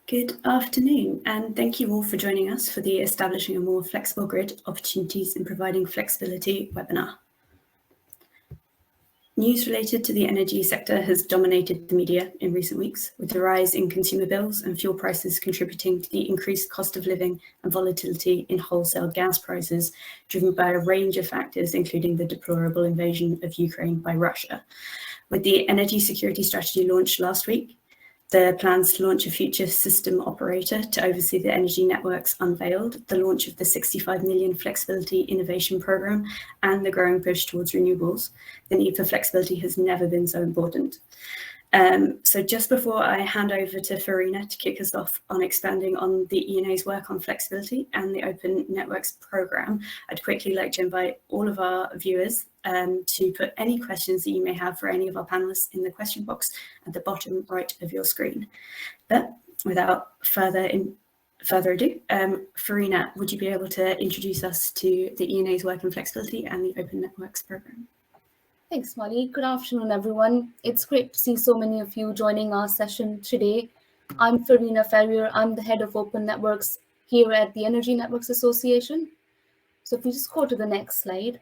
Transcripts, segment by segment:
Good afternoon, and thank you all for joining us for the Establishing a More Flexible Grid Opportunities in Providing Flexibility webinar. News related to the energy sector has dominated the media in recent weeks, with the rise in consumer bills and fuel prices contributing to the increased cost of living and volatility in wholesale gas prices, driven by a range of factors, including the deplorable invasion of Ukraine by Russia. With the energy security strategy launched last week, the plans to launch a future system operator to oversee the energy networks unveiled, the launch of the 65 million Flexibility Innovation Programme, and the growing push towards renewables, the need for flexibility has never been so important. So just before I hand over to Farina to kick us off on expanding on the ENA's work on flexibility and the Open Networks Programme, I'd quickly like to invite all of our viewers to put any questions that you may have for any of our panelists in the question box at the bottom right of your screen. But without further ado, Farina, would you be able to introduce us to the ENA's work on flexibility and the Open Networks Programme? Thanks, Molly. Good afternoon, everyone. It's great to see so many of you joining our session today. I'm Farina Ferrier. I'm the head of Open Networks here at the Energy Networks Association. So if we just go to the next slide.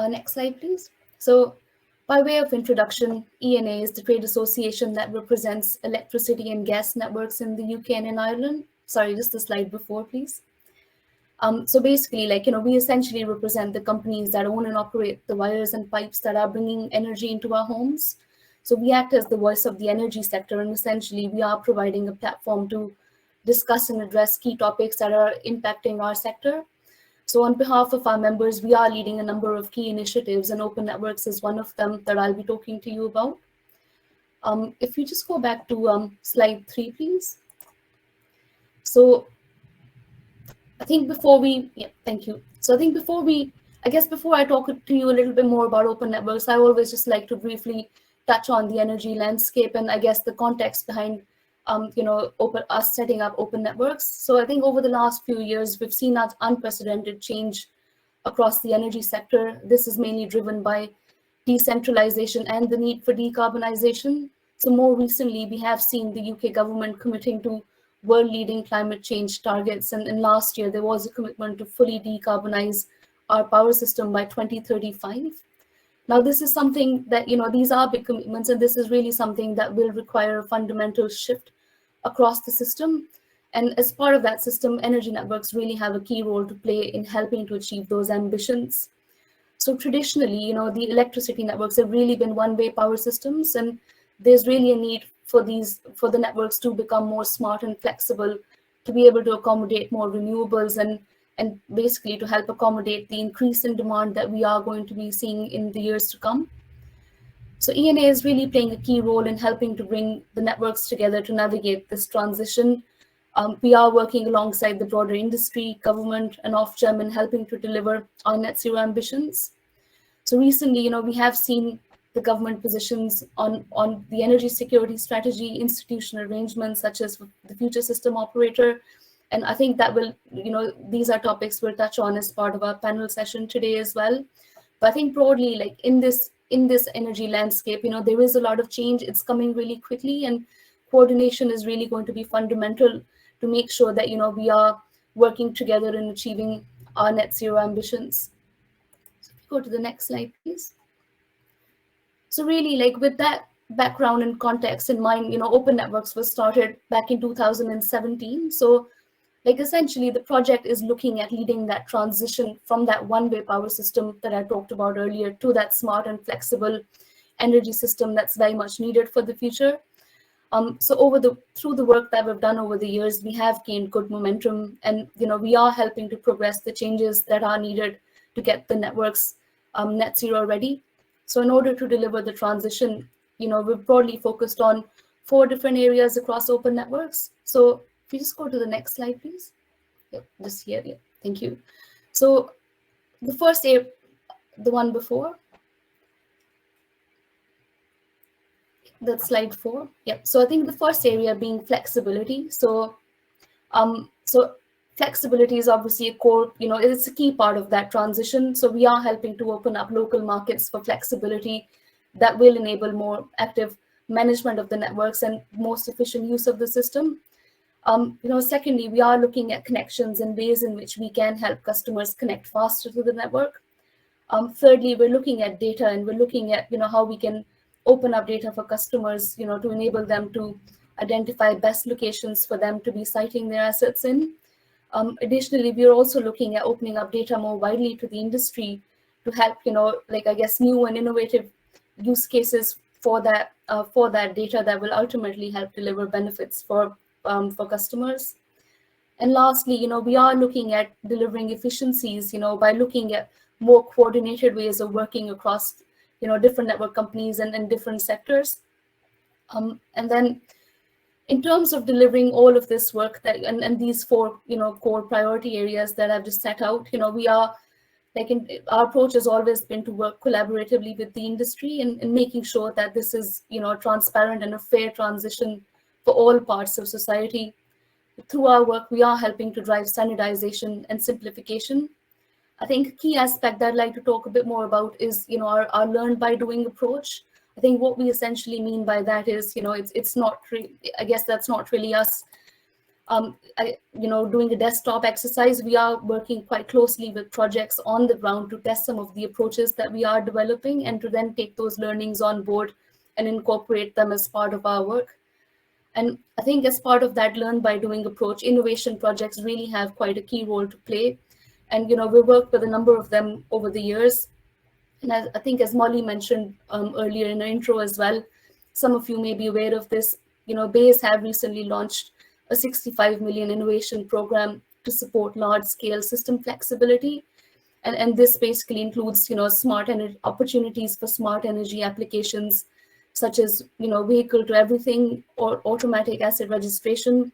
Next slide, please. So by way of introduction, ENA is the trade association that represents electricity and gas networks in the UK and in Ireland. Sorry, just the slide before, please. So basically, we essentially represent the companies that own and operate the wires and pipes that are bringing energy into our homes. So we act as the voice of the energy sector, and essentially we are providing a platform to discuss and address key topics that are impacting our sector. So on behalf of our members, we are leading a number of key initiatives, and Open Networks is one of them that I'll be talking to you about. If you just go back to slide 3, please. So I think before I talk to you a little bit more about Open Networks, I always just like to briefly touch on the energy landscape and I guess the context behind, us setting up Open Networks. So I think over the last few years, we've seen that unprecedented change across the energy sector. This is mainly driven by decentralization and the need for decarbonisation. So more recently, we have seen the UK government committing to world-leading climate change targets. And last year, there was a commitment to fully decarbonize our power system by 2035. Now, this is something that, these are big commitments, and this is really something that will require a fundamental shift across the system. And as part of that system, energy networks really have a key role to play in helping to achieve those ambitions. So traditionally, the electricity networks have really been one-way power systems, and there's really a need for the networks to become more smart and flexible, to be able to accommodate more renewables and basically to help accommodate the increase in demand that we are going to be seeing in the years to come. So ENA is really playing a key role in helping to bring the networks together to navigate this transition. We are working alongside the broader industry, government, and Ofgem in helping to deliver our net zero ambitions. So recently, we have seen the government positions on the energy security strategy, institutional arrangements such as the future system operator. And I think that will, these are topics we'll touch on as part of our panel session today as well. But I think broadly, in this energy landscape, there is a lot of change. It's coming really quickly, and coordination is really going to be fundamental to make sure that, we are working together in achieving our net zero ambitions. So if you go to the next slide, please. So really, with that background and context in mind, Open Networks was started back in 2017. So essentially the project is looking at leading that transition from that one-way power system that I talked about earlier to that smart and flexible energy system that's very much needed for the future. So through the work that we've done over the years, we have gained good momentum, and we are helping to progress the changes that are needed to get the networks net zero ready. So in order to deliver the transition, we've broadly focused on 4 different areas across Open Networks. So if you just go to the next slide, please. Yep, just here. Yeah, thank you. So the first area, the one before, that's slide 4. Yep. So I think the first area being flexibility. So flexibility is obviously a core, it's a key part of that transition. So we are helping to open up local markets for flexibility that will enable more active management of the networks and most efficient use of the system. Secondly, we are looking at connections and ways in which we can help customers connect faster to the network. Thirdly, we're looking at data, and we're looking at how we can open up data for customers, to enable them to identify best locations for them to be siting their assets in. Additionally, we are also looking at opening up data more widely to the industry to help, new and innovative use cases for that data that will ultimately help deliver benefits for customers. And lastly, we are looking at delivering efficiencies, by looking at more coordinated ways of working across, different network companies and different sectors. And then in terms of delivering all of this work and these four, core priority areas that I've just set out, we are our approach has always been to work collaboratively with the industry and making sure that this is, transparent and a fair transition for all parts of society. Through our work, we are helping to drive standardization and simplification. I think a key aspect that I'd like to talk a bit more about is, our learn by doing approach. I think what we essentially mean by that is, it's not really, I guess that's not really us, doing a desktop exercise. We are working quite closely with projects on the ground to test some of the approaches that we are developing and to then take those learnings on board and incorporate them as part of our work. And I think as part of that learn by doing approach, innovation projects really have quite a key role to play. And, we worked with a number of them over the years. And I think as Molly mentioned earlier in her intro as well, some of you may be aware of this, BASE have recently launched a 65 million innovation program to support large-scale system flexibility. And this basically includes, smart energy opportunities for smart energy applications, such as, vehicle to everything or automatic asset registration.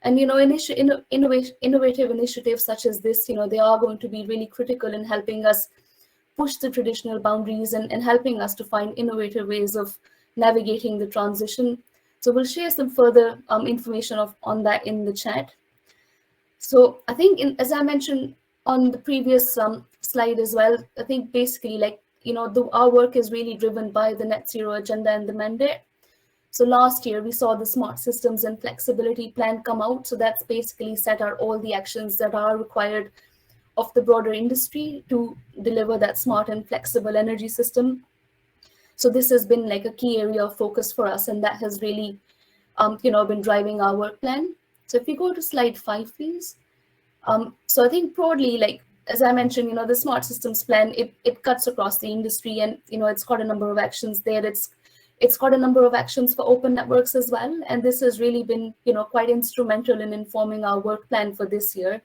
And, innovative initiatives such as this, they are going to be really critical in helping us push the traditional boundaries and helping us to find innovative ways of navigating the transition. So we'll share some further information on that in the chat. So I think, as I mentioned on the previous slide as well, I think basically our work is really driven by the net zero agenda and the mandate. So last year we saw the smart systems and flexibility plan come out. So that's basically set out all the actions that are required of the broader industry to deliver that smart and flexible energy system. So this has been a key area of focus for us, and that has really, been driving our work plan. So if you go to slide 5, please. So I think broadly, as I mentioned, the smart systems plan, it cuts across the industry, and it's got a number of actions there. It's got a number of actions for open networks as well, and this has really been quite instrumental in informing our work plan for this year.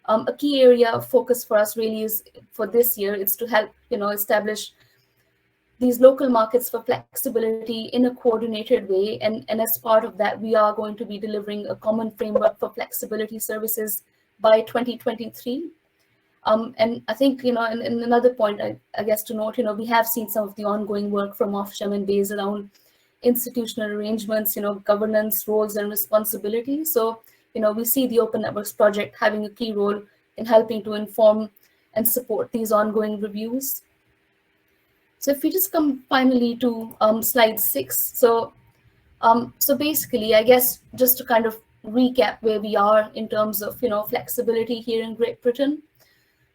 A key area of focus for us really is for this year, it's to help establish these local markets for flexibility in a coordinated way. And as part of that, we are going to be delivering a common framework for flexibility services by 2023. And I think, and another point, I guess to note, we have seen some of the ongoing work from Ofgem and BASE around institutional arrangements, governance, roles and responsibilities. So, we see the Open Networks project having a key role in helping to inform and support these ongoing reviews. So if we just come finally to slide 6. So basically, I guess just to kind of recap where we are in terms of, flexibility here in Great Britain.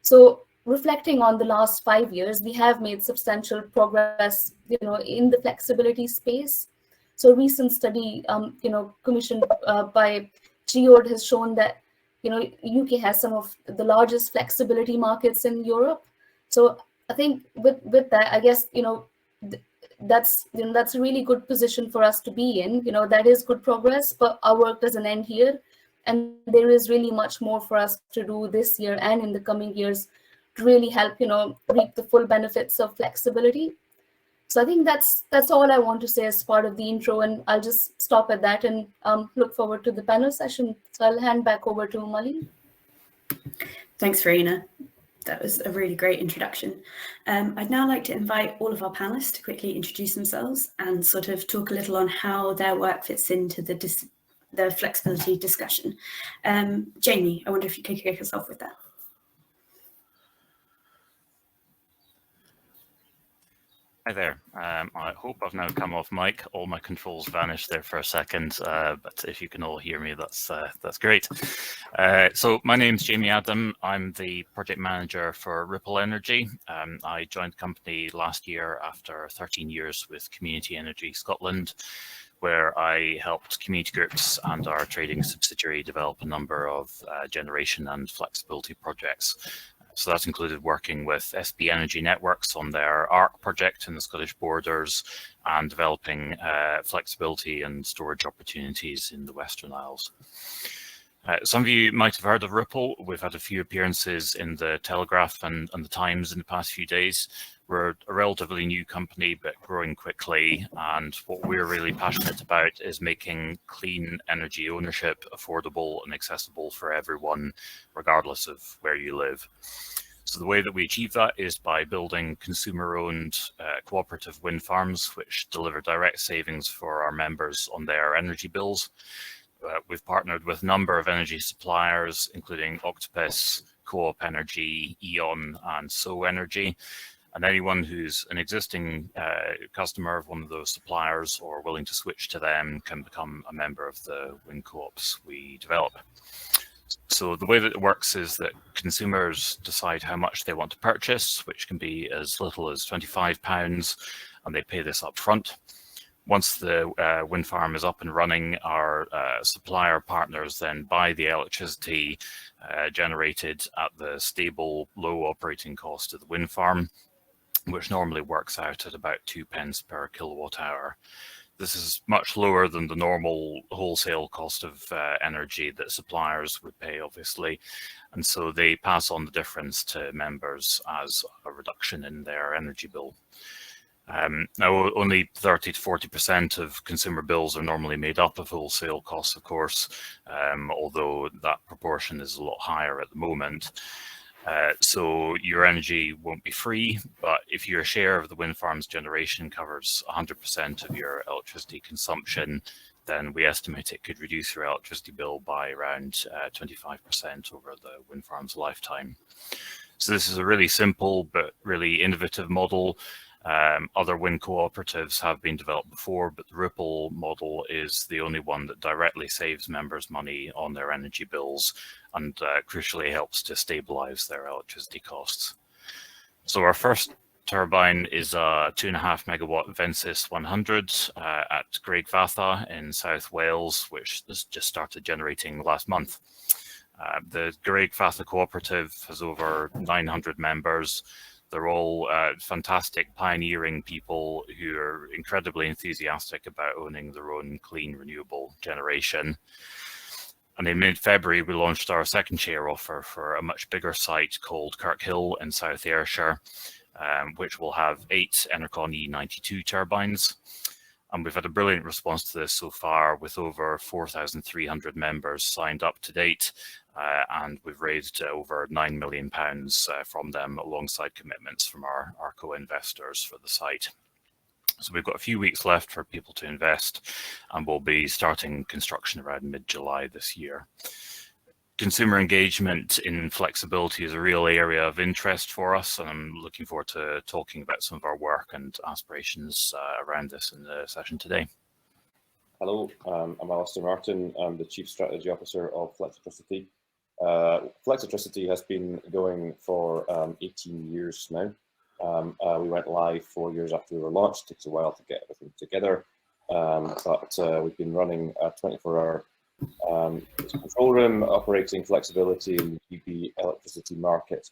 So reflecting on the last 5 years, we have made substantial progress, in the flexibility space. So a recent study, commissioned by Geode has shown that, UK has some of the largest flexibility markets in Europe. So I think with that, I guess, that's a really good position for us to be in. That is good progress, but our work doesn't end here. And there is really much more for us to do this year and in the coming years to really help, reap the full benefits of flexibility. So I think that's all I want to say as part of the intro, and I'll just stop at that and look forward to the panel session. So I'll hand back over to Molly. Thanks, Verena. That was a really great introduction. I'd now like to invite all of our panelists to quickly introduce themselves and sort of talk a little on how their work fits into the flexibility discussion. Jamie, I wonder if you could kick us off with that. Hi there. I hope I've now come off mic. All my controls vanished there for a second, but if you can all hear me, that's great. So my name's Jamie Adam. I'm the project manager for Ripple Energy. I joined the company last year after 13 years with Community Energy Scotland, where I helped community groups and our trading subsidiary develop a number of generation and flexibility projects. So that included working with SB Energy Networks on their ARC project in the Scottish borders and developing flexibility and storage opportunities in the Western Isles. Some of you might have heard of Ripple. We've had a few appearances in the Telegraph and the Times in the past few days. We're a relatively new company, but growing quickly. And what we're really passionate about is making clean energy ownership affordable and accessible for everyone, regardless of where you live. So the way that we achieve that is by building consumer-owned cooperative wind farms, which deliver direct savings for our members on their energy bills. We've partnered with a number of energy suppliers, including Octopus, Co-op Energy, E.ON, and So Energy. And anyone who's an existing customer of one of those suppliers or willing to switch to them can become a member of the wind co-ops we develop. So the way that it works is that consumers decide how much they want to purchase, which can be as little as £25, and they pay this up front. Once the wind farm is up and running, our supplier partners then buy the electricity generated at the stable, low operating cost of the wind farm, which normally works out at about 2p per kilowatt hour. This is much lower than the normal wholesale cost of energy that suppliers would pay, obviously. And so they pass on the difference to members as a reduction in their energy bill. Now, only 30 to 40% of consumer bills are normally made up of wholesale costs, of course, although that proportion is a lot higher at the moment. So your energy won't be free, but if your share of the wind farm's generation covers 100% of your electricity consumption, then we estimate it could reduce your electricity bill by around 25% over the wind farm's lifetime. So this is a really simple but really innovative model. Other wind cooperatives have been developed before, but the Ripple model is the only one that directly saves members money on their energy bills and crucially helps to stabilize their electricity costs. So our first turbine is a 2.5 megawatt Vensis 100 at Graigfatha in South Wales, which has just started generating last month. The Graigfatha cooperative has over 900 members. They're all fantastic, pioneering people who are incredibly enthusiastic about owning their own clean, renewable generation. And in mid-February, we launched our second share offer for a much bigger site called Kirkhill in South Ayrshire, which will have 8 Enercon E92 turbines. And we've had a brilliant response to this so far, with over 4,300 members signed up to date. And we've raised over £9 million from them, alongside commitments from our co-investors for the site. So we've got a few weeks left for people to invest, and we'll be starting construction around mid-July this year. Consumer engagement in flexibility is a real area of interest for us, and I'm looking forward to talking about some of our work and aspirations around this in the session today. Hello, I'm Alistair Martin. I'm the Chief Strategy Officer of Flexitricity. Flexitricity has been going for 18 years now. We went live 4 years after we were launched. It takes a while to get everything together, but we've been running a 24-hour control room operating flexibility in the GB electricity market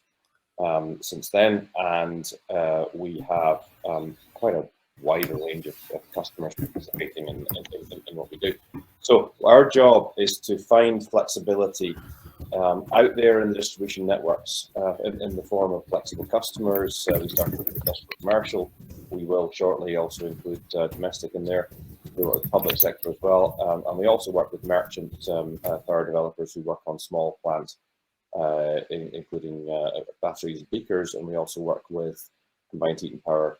since then, and we have quite a wide range of customers participating in what we do. So our job is to find flexibility out there in the distribution networks in the form of flexible customers. We started with industrial commercial. We will shortly also include domestic in there. We work with the public sector as well, and we also work with merchant power developers who work on small plants, including batteries and beakers, and we also work with combined heat and power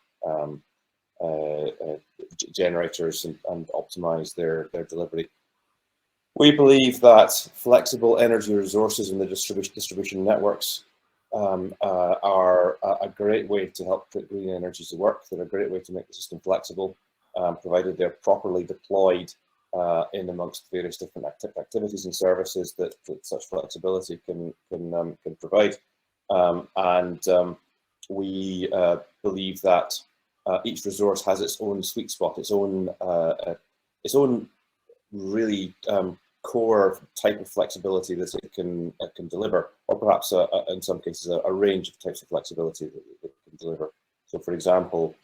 generators and optimize their delivery. We believe that flexible energy resources in the distribution networks are a great way to help put green energy to work. They're a great way to make the system flexible, provided they're properly deployed in amongst various different activities and services that such flexibility can provide. We believe that each resource has its own sweet spot, its own really core type of flexibility that it can deliver, or perhaps in some cases a range of types of flexibility that it can deliver. So, for example,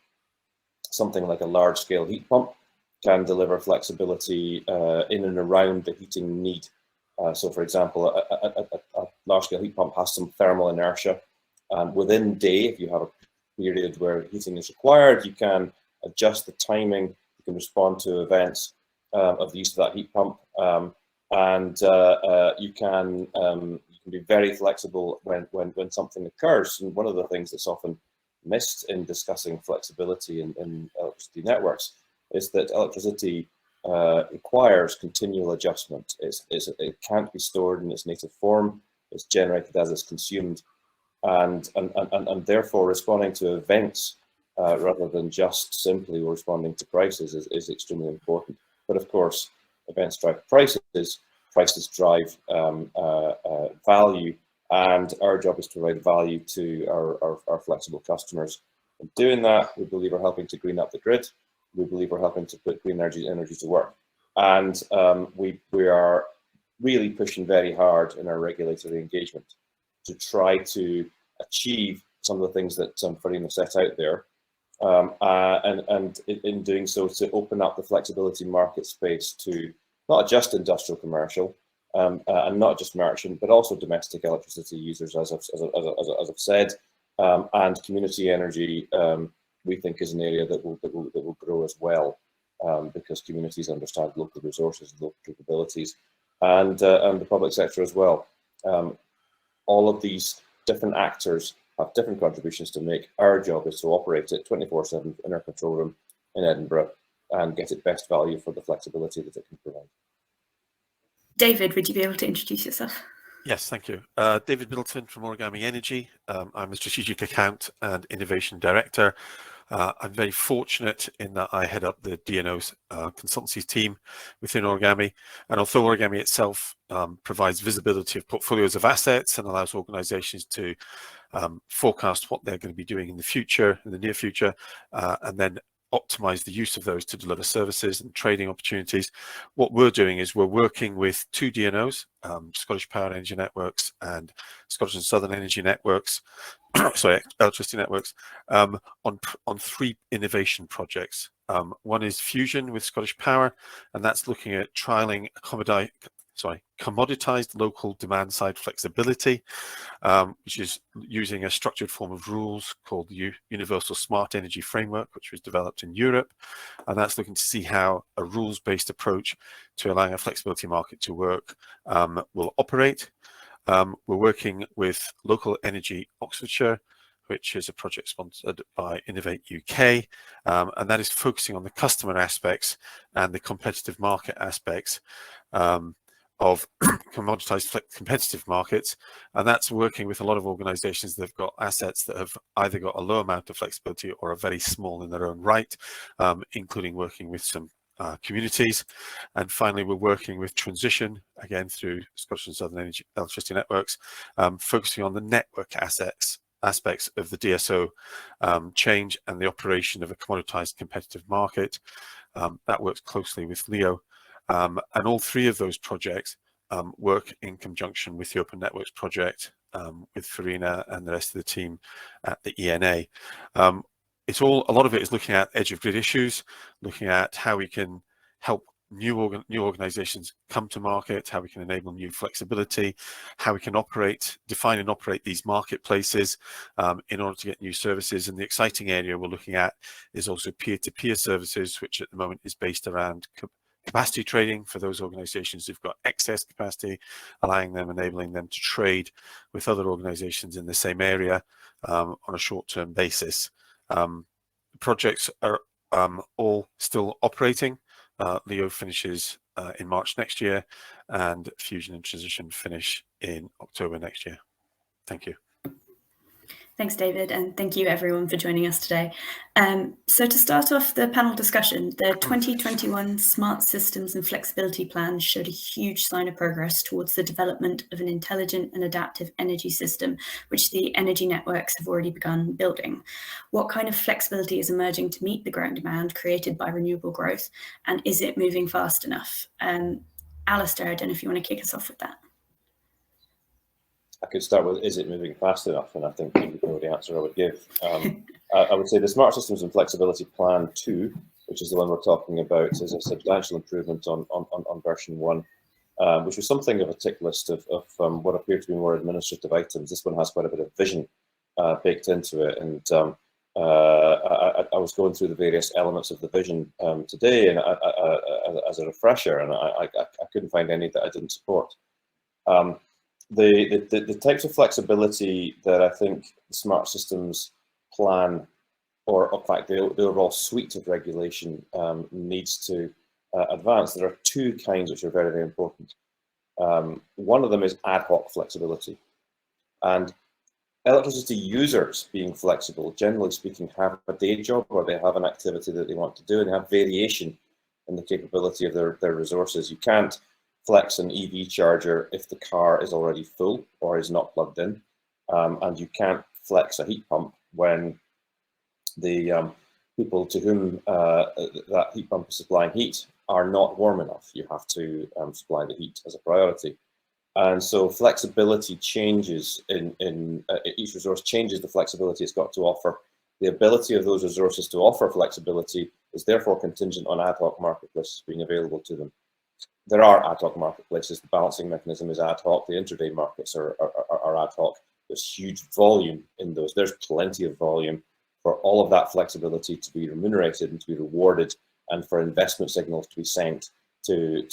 something like a large-scale heat pump can deliver flexibility in and around the heating need. So, for example, a large-scale heat pump has some thermal inertia. Within day, if you have a period where heating is required, you can adjust the timing, you can respond to events of the use of that heat pump, and you can be very flexible when something occurs. And one of the things that's often missed in discussing flexibility in electricity networks is that electricity requires continual adjustment. It can't be stored in its native form. It's generated as it's consumed, and therefore responding to events rather than just simply responding to prices is extremely important. But of course, events drive prices, prices drive value, and our job is to provide value to our flexible customers. In doing that, we believe we're helping to green up the grid. We believe we're helping to put green energy to work. And we are really pushing very hard in our regulatory engagement to try to achieve some of the things that Farina set out there. And in doing so, to open up the flexibility market space to not just industrial commercial and not just merchant, but also domestic electricity users, as I've said, and community energy. We think is an area that will grow as well, because communities understand local resources, local capabilities, and the public sector as well. All of these different actors have different contributions to make. Our job is to operate it 24/7 in our control room in Edinburgh and get it best value for the flexibility that it can provide. David, would you be able to introduce yourself? Yes, thank you. David Middleton from Origami Energy. I'm a Strategic Account and Innovation Director. I'm very fortunate in that I head up the DNO's consultancy team within Origami. And although Origami itself provides visibility of portfolios of assets and allows organizations to forecast what they're going to be doing in the future, in the near future, and then optimize the use of those to deliver services and trading opportunities. What we're doing is we're working with two DNOs, Scottish Power Energy Networks and Scottish and Southern Energy Networks, sorry, Electricity Networks, on 3 innovation projects. One is Fusion with Scottish Power, and that's looking at trialing commoditized local demand side flexibility, which is using a structured form of rules called the Universal Smart Energy Framework, which was developed in Europe. And that's looking to see how a rules-based approach to allowing a flexibility market to work will operate. We're working with Local Energy Oxfordshire, which is a project sponsored by Innovate UK, and that is focusing on the customer aspects and the competitive market aspects of commoditized competitive markets. And that's working with a lot of organizations that have got assets that have either got a low amount of flexibility or are very small in their own right, including working with some communities. And finally, we're working with Transition, again through Scottish and Southern Energy Electricity Networks, focusing on the network aspects of the DSO change and the operation of a commoditized competitive market. That works closely with Leo. And all 3 of those projects work in conjunction with the Open Networks project, with Farina and the rest of the team at the ENA. A lot of it is looking at edge of grid issues, looking at how we can help new organizations come to market, how we can enable new flexibility, how we can define and operate these marketplaces in order to get new services. And the exciting area we're looking at is also peer-to-peer services, which at the moment is based around capacity trading for those organizations who've got excess capacity, enabling them to trade with other organizations in the same area on a short-term basis. The projects are all still operating. Leo finishes in March next year, and Fusion and Transition finish in October next year. Thank you. Thanks, David, and thank you everyone for joining us today. So to start off the panel discussion, the 2021 Smart Systems and Flexibility Plan showed a huge sign of progress towards the development of an intelligent and adaptive energy system, which the energy networks have already begun building. What kind of flexibility is emerging to meet the growing demand created by renewable growth, and is it moving fast enough? Alistair, I don't know if you want to kick us off with that. I could start with, is it moving fast enough? And I think you know the answer I would give. I would say the Smart Systems and Flexibility Plan 2, which is the one we're talking about, is a substantial improvement on version 1, which was something of a tick list of what appear to be more administrative items. This one has quite a bit of vision baked into it. And I was going through the various elements of the vision today, and as a refresher, and I couldn't find any that I didn't support. The types of flexibility that I think the Smart Systems Plan, or in fact the overall suite of regulation needs to advance, there are two kinds which are very, very important. One of them is ad hoc flexibility. And electricity users being flexible, generally speaking, have a day job or they have an activity that they want to do, and they have variation in the capability of their resources. You can't flex an EV charger if the car is already full or is not plugged in, and you can't flex a heat pump when the people to whom that heat pump is supplying heat are not warm enough. You have to supply the heat as a priority. And so flexibility changes in each resource changes the flexibility it's got to offer. The ability of those resources to offer flexibility is therefore contingent on ad hoc marketplaces being available to them. There are ad hoc marketplaces. The balancing mechanism is ad hoc. The intraday markets are ad hoc. There's huge volume in those. There's plenty of volume for all of that flexibility to be remunerated and to be rewarded, and for investment signals to be sent to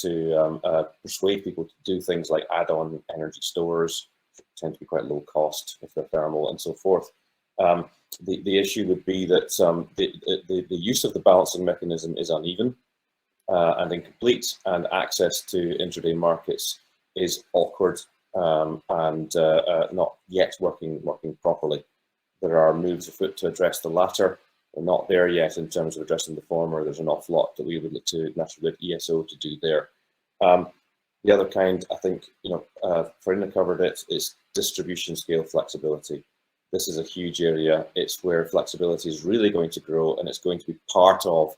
persuade people to do things like add-on energy stores, which tend to be quite low cost if they're thermal and so forth. The issue would be that the use of the balancing mechanism is uneven and incomplete, and access to intraday markets is awkward and not yet working properly. There are moves afoot to address the latter. We're not there yet in terms of addressing the former. There's an awful lot that we would look to National Grid ESO to do there. The other kind, I think, Farina covered it, is distribution scale flexibility. This is a huge area. It's where flexibility is really going to grow, and it's going to be part of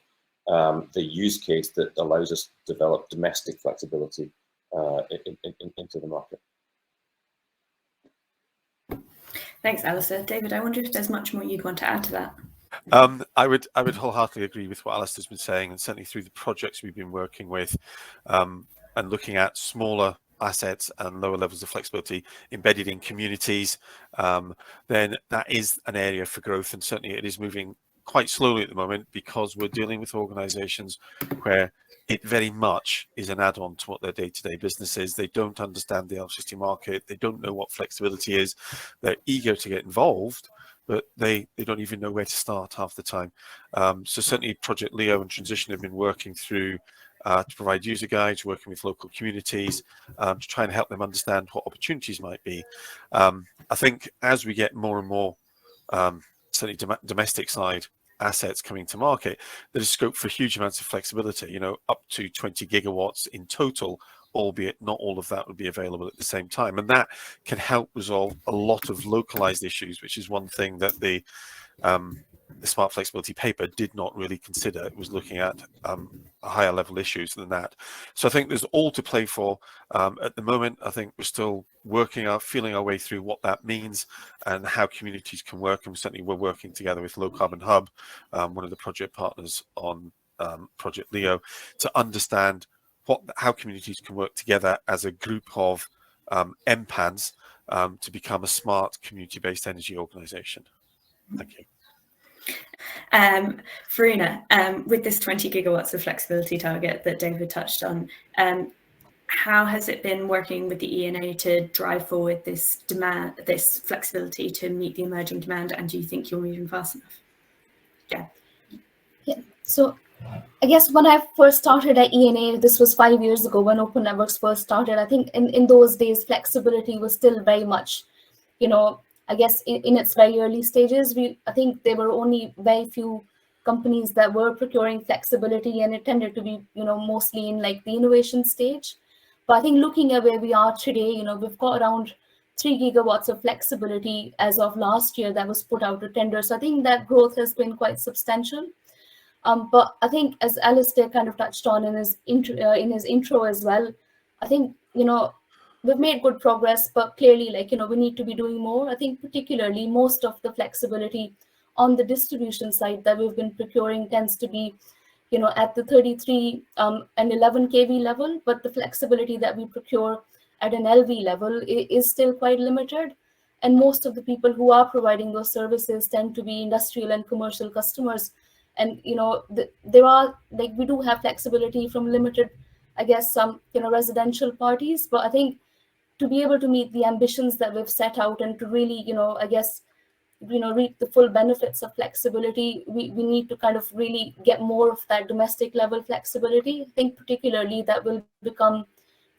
the use case that allows us to develop domestic flexibility into the market. Thanks, Alistair. David, I wonder if there's much more you'd want to add to that. I would wholeheartedly agree with what Alistair's been saying, and certainly through the projects we've been working with and looking at smaller assets and lower levels of flexibility embedded in communities, then that is an area for growth, and certainly it is moving quite slowly at the moment because we're dealing with organizations where it very much is an add-on to what their day-to-day business is. They don't understand the electricity market. They don't know what flexibility is. They're eager to get involved, but they don't even know where to start half the time. So certainly Project Leo and Transition have been working through to provide user guides, working with local communities to try and help them understand what opportunities might be. I think as we get more and more certainly domestic side assets coming to market, there is scope for huge amounts of flexibility, up to 20 gigawatts in total, albeit not all of that would be available at the same time. And that can help resolve a lot of localized issues, which is one thing that the Smart Flexibility paper did not really consider. It was looking at higher level issues than that. So I think there's all to play for. At the moment, I think we're still feeling our way through what that means and how communities can work. And certainly we're working together with Low Carbon Hub, one of the project partners on Project Leo, to understand how communities can work together as a group of MPANs to become a smart community-based energy organization. Thank you. Farina, with this 20 gigawatts of flexibility target that David touched on, how has it been working with the ENA to drive forward this demand, this flexibility to meet the emerging demand? And do you think you're moving fast enough? Yeah. So I guess when I first started at ENA, this was 5 years ago when Open Networks first started. I think in those days, flexibility was still very much, I guess in its very early stages, I think there were only very few companies that were procuring flexibility, and it tended to be, mostly in like the innovation stage. But I think looking at where we are today, we've got around 3 gigawatts of flexibility as of last year that was put out to tender. So I think that growth has been quite substantial. But I think, as Alistair kind of touched on in his intro as well, I think, we've made good progress, but clearly, we need to be doing more. I think particularly most of the flexibility on the distribution side that we've been procuring tends to be, at the 33 and 11 kV level, but the flexibility that we procure at an LV level is still quite limited. And most of the people who are providing those services tend to be industrial and commercial customers. And, there are, we do have flexibility from limited, I guess, some, residential parties, but I think to be able to meet the ambitions that we've set out and to really, I guess, reap the full benefits of flexibility, we need to kind of really get more of that domestic level flexibility. I think particularly that will become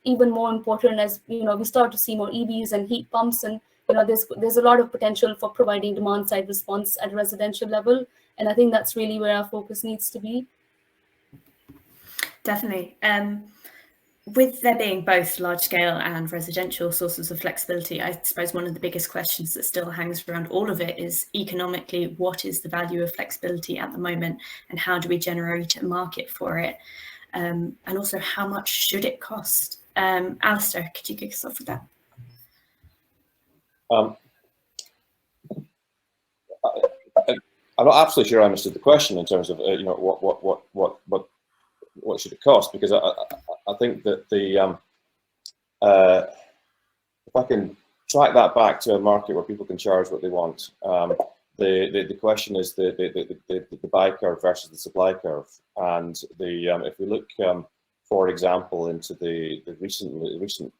even more important as, we start to see more EVs and heat pumps, and, there's a lot of potential for providing demand side response at residential level. And I think that's really where our focus needs to be. Definitely. With there being both large scale and residential sources of flexibility, I suppose one of the biggest questions that still hangs around all of it is economically, what is the value of flexibility at the moment, and how do we generate a market for it? And also, how much should it cost? Alistair, could you kick us off with that? I'm not absolutely sure I understood the question in terms of what should it cost, because I think that if I can track that back to a market where people can charge what they want, the question is the buy curve versus the supply curve. And if we look, for example, into the recent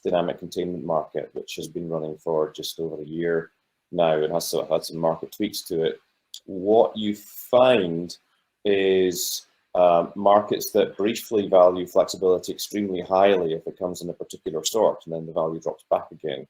dynamic containment market, which has been running for just over a year now and has had some market tweaks to it, what you find is markets that briefly value flexibility extremely highly if it comes in a particular sort, and then the value drops back again.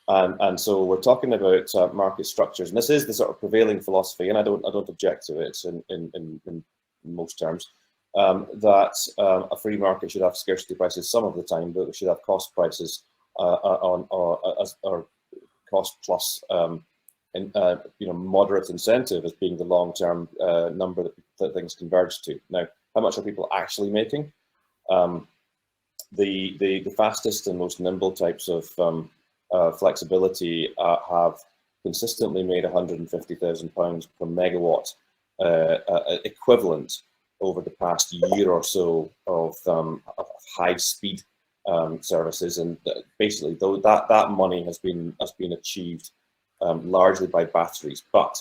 And so we're talking about market structures, and this is the sort of prevailing philosophy, and I don't object to it in most terms, that a free market should have scarcity prices some of the time, but we should have cost prices or cost plus moderate incentive as being the long-term number that things converge to. Now, how much are people actually making? The fastest and most nimble types of flexibility have consistently made £150,000 per megawatt equivalent over the past year or so of high-speed services, and basically that money has been achieved largely by batteries. But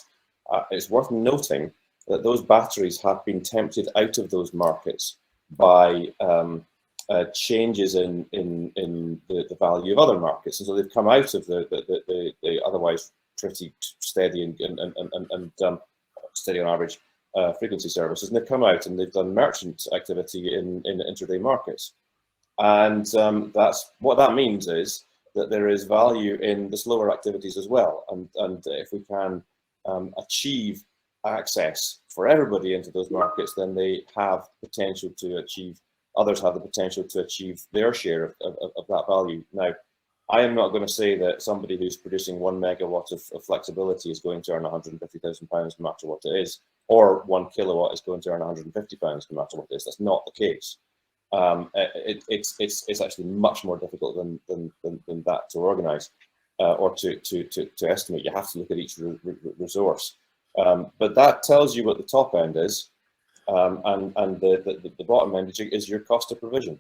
it's worth noting that those batteries have been tempted out of those markets by changes in the value of other markets, and so they've come out of the otherwise pretty steady and steady on average frequency services, and they've come out and they've done merchant activity in intraday markets. And that's what that means is that there is value in the slower activities as well. And if we can achieve access for everybody into those markets, then they have potential to achieve, others have the potential to achieve their share of that value. Now, I am not going to say that somebody who's producing 1 megawatt of flexibility is going to earn £150,000 no matter what it is, or 1 kilowatt is going to earn £150 no matter what it is. That's not the case. It's actually much more difficult than that to organise or to estimate. You have to look at each resource. But that tells you what the top end is, and the bottom end is your cost of provision.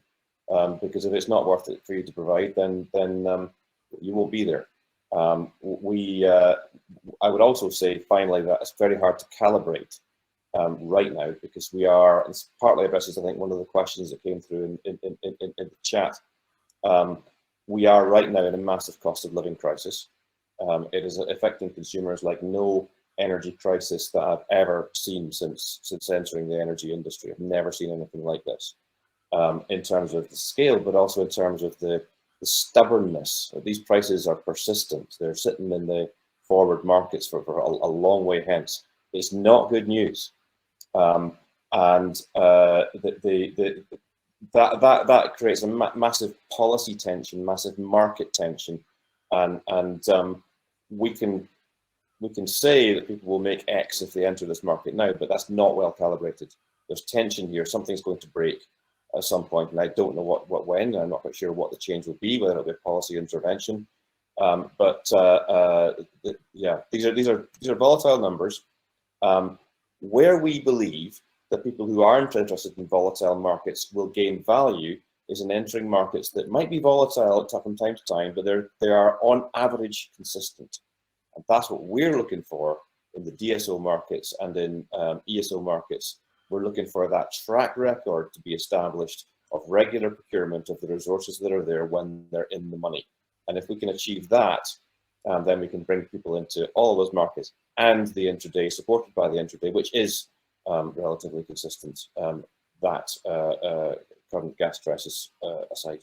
Because if it's not worth it for you to provide, then you won't be there. I would also say finally that it's very hard to calibrate right now, because we are, it's partly addresses I think one of the questions that came through in the chat. We are right now in a massive cost of living crisis. It is affecting consumers like no energy crisis that I've ever seen since entering the energy industry. I've never seen anything like this. In terms of the scale, but also in terms of the stubbornness. These prices are persistent. They're sitting in the forward markets for a long way hence. It's not good news. That creates a massive policy tension, massive market tension, and we can say that people will make X if they enter this market now, but that's not well calibrated. There's tension here. Something's going to break at some point, and I don't know when. I'm not quite sure what the change will be, whether it'll be policy intervention. Yeah, these are volatile numbers. Where we believe that people who aren't interested in volatile markets will gain value is in entering markets that might be volatile from time to time, but they are on average consistent. And that's what we're looking for in the DSO markets and in ESO markets. We're looking for that track record to be established of regular procurement of the resources that are there when they're in the money. And if we can achieve that, then we can bring people into all of those markets and the intraday, supported by the intraday, which is relatively consistent, current gas prices aside.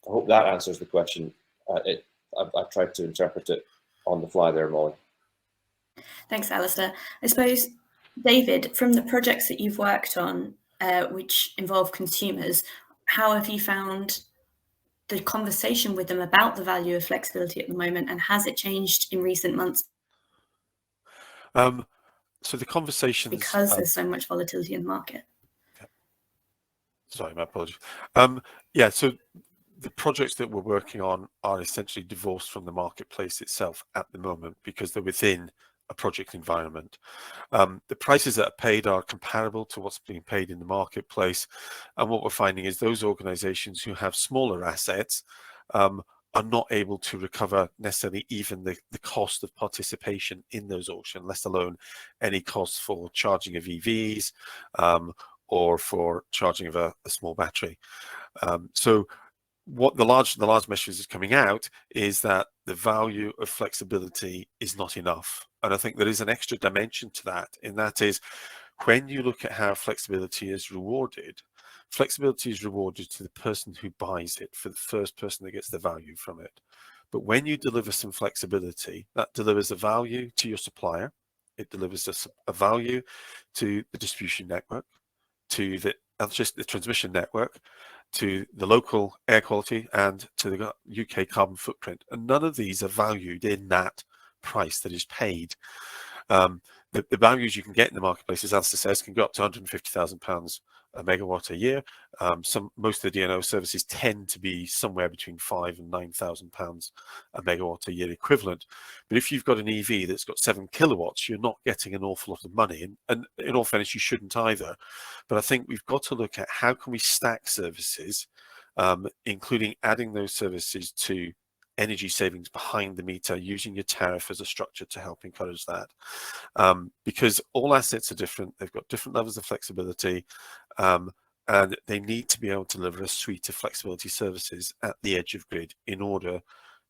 I hope that answers the question. I've tried to interpret it on the fly there, Molly. Thanks, Alistair. I suppose, David, from the projects that you've worked on, which involve consumers, how have you found the conversation with them about the value of flexibility at the moment, and has it changed in recent months? So the conversations, because there's so much volatility in the market. Sorry, my apologies. Yeah, so the projects that we're working on are essentially divorced from the marketplace itself at the moment because they're within a project environment. The prices that are paid are comparable to what's being paid in the marketplace. And what we're finding is those organizations who have smaller assets are not able to recover necessarily even the cost of participation in those auctions, let alone any costs for charging of EVs or for charging of a small battery. So what the large message is coming out is that the value of flexibility is not enough. And I think there is an extra dimension to that, and that is when you look at how flexibility is rewarded to the person who buys it, for the first person that gets the value from it. But when you deliver some flexibility, that delivers a value to your supplier, it delivers a value to the distribution network, to the transmission network, to the local air quality, and to the UK carbon footprint. And none of these are valued in that price that is paid. The values you can get in the marketplace, as Alistair says, can go up to £150,000 a megawatt a year. Most of the DNO services tend to be somewhere between £5,000 and £9,000 a megawatt a year equivalent. But if you've got an EV that's got 7 kilowatts, you're not getting an awful lot of money. And in all fairness, you shouldn't either. But I think we've got to look at how can we stack services, including adding those services to energy savings behind the meter, using your tariff as a structure to help encourage that. Because all assets are different, they've got different levels of flexibility, and they need to be able to deliver a suite of flexibility services at the edge of grid in order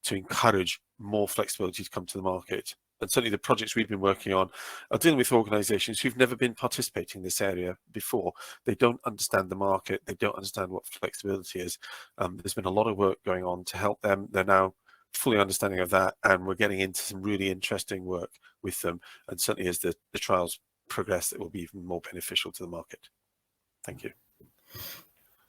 to encourage more flexibility to come to the market. And certainly the projects we've been working on are dealing with organizations who've never been participating in this area before. They don't understand the market. They don't understand what flexibility is. There's been a lot of work going on to help them. They're now fully understanding of that, and we're getting into some really interesting work with them. And certainly as the trials progress, it will be even more beneficial to the market. Thank you.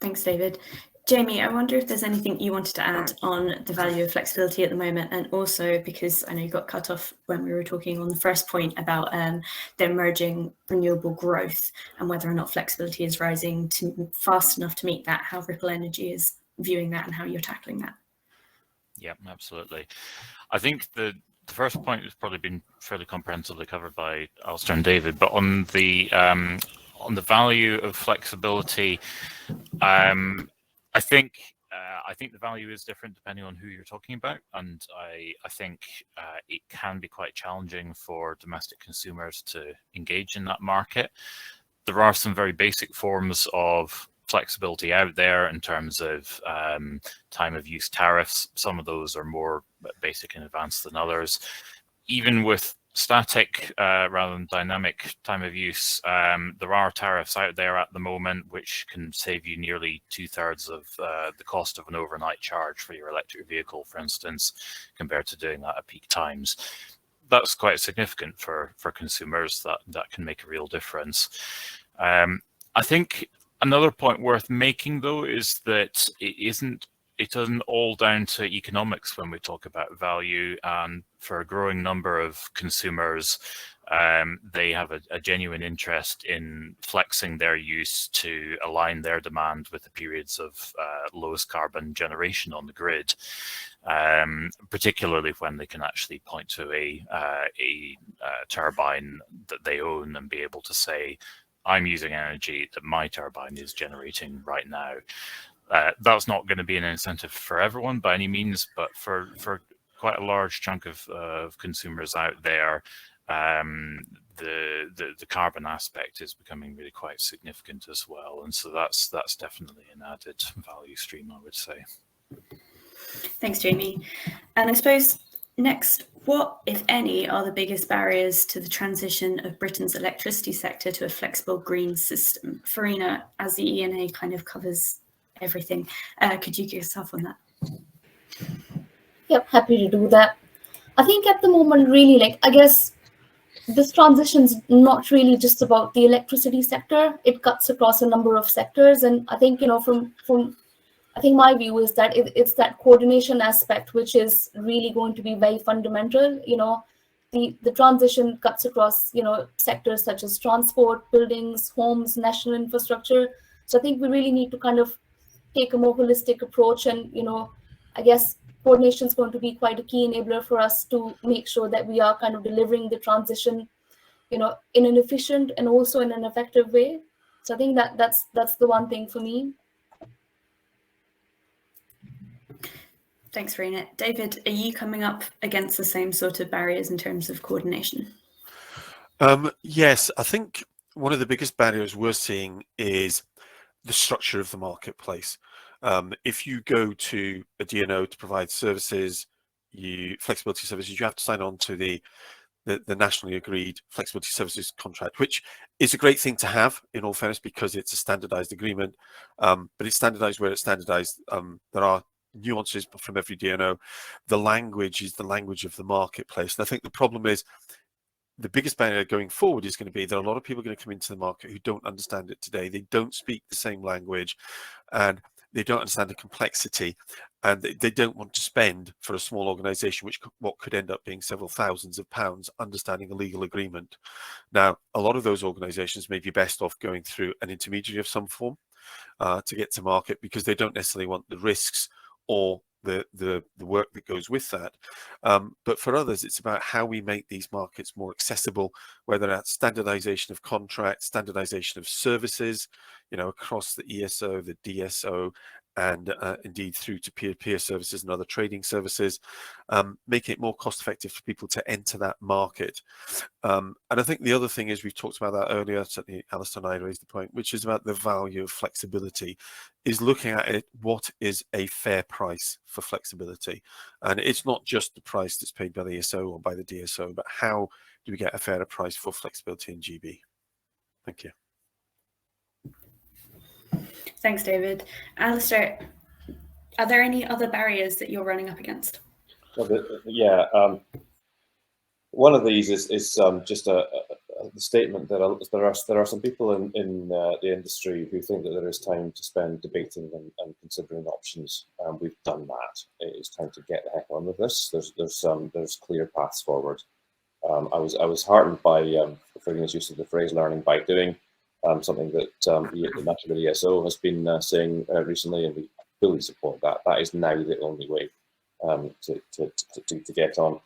Thanks, David. Jamie, I wonder if there's anything you wanted to add on the value of flexibility at the moment, and also because I know you got cut off when we were talking on the first point about the emerging renewable growth and whether or not flexibility is rising fast enough to meet that, how Ripple Energy is viewing that and how you're tackling that. Yeah, absolutely. I think the first point has probably been fairly comprehensively covered by Alistair and David, but on the value of flexibility, I think the value is different depending on who you're talking about, and I think it can be quite challenging for domestic consumers to engage in that market. There are some very basic forms of flexibility out there in terms of time of use tariffs. Some of those are more basic and advanced than others. Even with static rather than dynamic time of use, there are tariffs out there at the moment which can save you nearly 2/3 of the cost of an overnight charge for your electric vehicle, for instance, compared to doing that at peak times. That's quite significant for consumers. That can make a real difference. I think another point worth making, though, is that it isn't all down to economics when we talk about value, and for a growing number of consumers, they have a genuine interest in flexing their use to align their demand with the periods of lowest carbon generation on the grid, particularly when they can actually point to a turbine that they own and be able to say, I'm using energy that my turbine is generating right now. That's not going to be an incentive for everyone by any means, but for quite a large chunk of consumers out there, the carbon aspect is becoming really quite significant as well, and so that's definitely an added value stream, I would say. Thanks, Jamie. And I suppose next, what, if any, are the biggest barriers to the transition of Britain's electricity sector to a flexible green system? Farina, as the ENA kind of covers everything, could you give yourself on that? Yep, happy to do that. I think at the moment, really, like, I guess this transition's not really just about the electricity sector. It cuts across a number of sectors, and I think, you know, from I think my view is that it's that coordination aspect which is really going to be very fundamental. You know, the transition cuts across, you know, sectors such as transport, buildings, homes, national infrastructure. So I think we really need to kind of take a more holistic approach, and, you know, I guess coordination is going to be quite a key enabler for us to make sure that we are kind of delivering the transition, you know, in an efficient and also in an effective way. So I think that's the one thing for me. Thanks, Farina. David, are you coming up against the same sort of barriers in terms of coordination? Yes, I think one of the biggest barriers we're seeing is the structure of the marketplace. If you go to a DNO to provide services, flexibility services, you have to sign on to the nationally agreed flexibility services contract, which is a great thing to have, in all fairness, because it's a standardized agreement, but it's standardized where it's standardized. There are nuances from every DNO. The language is the language of the marketplace. And I think the problem is, the biggest barrier going forward is going to be that a lot of people are going to come into the market who don't understand it today. They don't speak the same language, and they don't understand the complexity, and they don't want to spend, for a small organization, what could end up being several thousands of pounds, understanding a legal agreement. Now, a lot of those organizations may be best off going through an intermediary of some form to get to market, because they don't necessarily want the risks or the work that goes with that. But for others, it's about how we make these markets more accessible, whether that's standardization of contracts, standardization of services, you know, across the ESO, the DSO, and indeed through to peer-to-peer services and other trading services, making it more cost effective for people to enter that market. And I think the other thing is, we've talked about that earlier, certainly Alistair and I raised the point, which is about the value of flexibility, is looking at it, what is a fair price for flexibility? And it's not just the price that's paid by the ESO or by the DSO, but how do we get a fairer price for flexibility in GB? Thank you. Thanks, David. Alistair, are there any other barriers that you're running up against? Well, one of these is just a statement that there are some people in the industry who think that there is time to spend debating and considering options. We've done that. It's time to get the heck on with this. There's clear paths forward. I was heartened by Farina's use of the phrase "learning by doing," something that the National ESO has been saying recently, and we fully support that. That is now the only way to get on.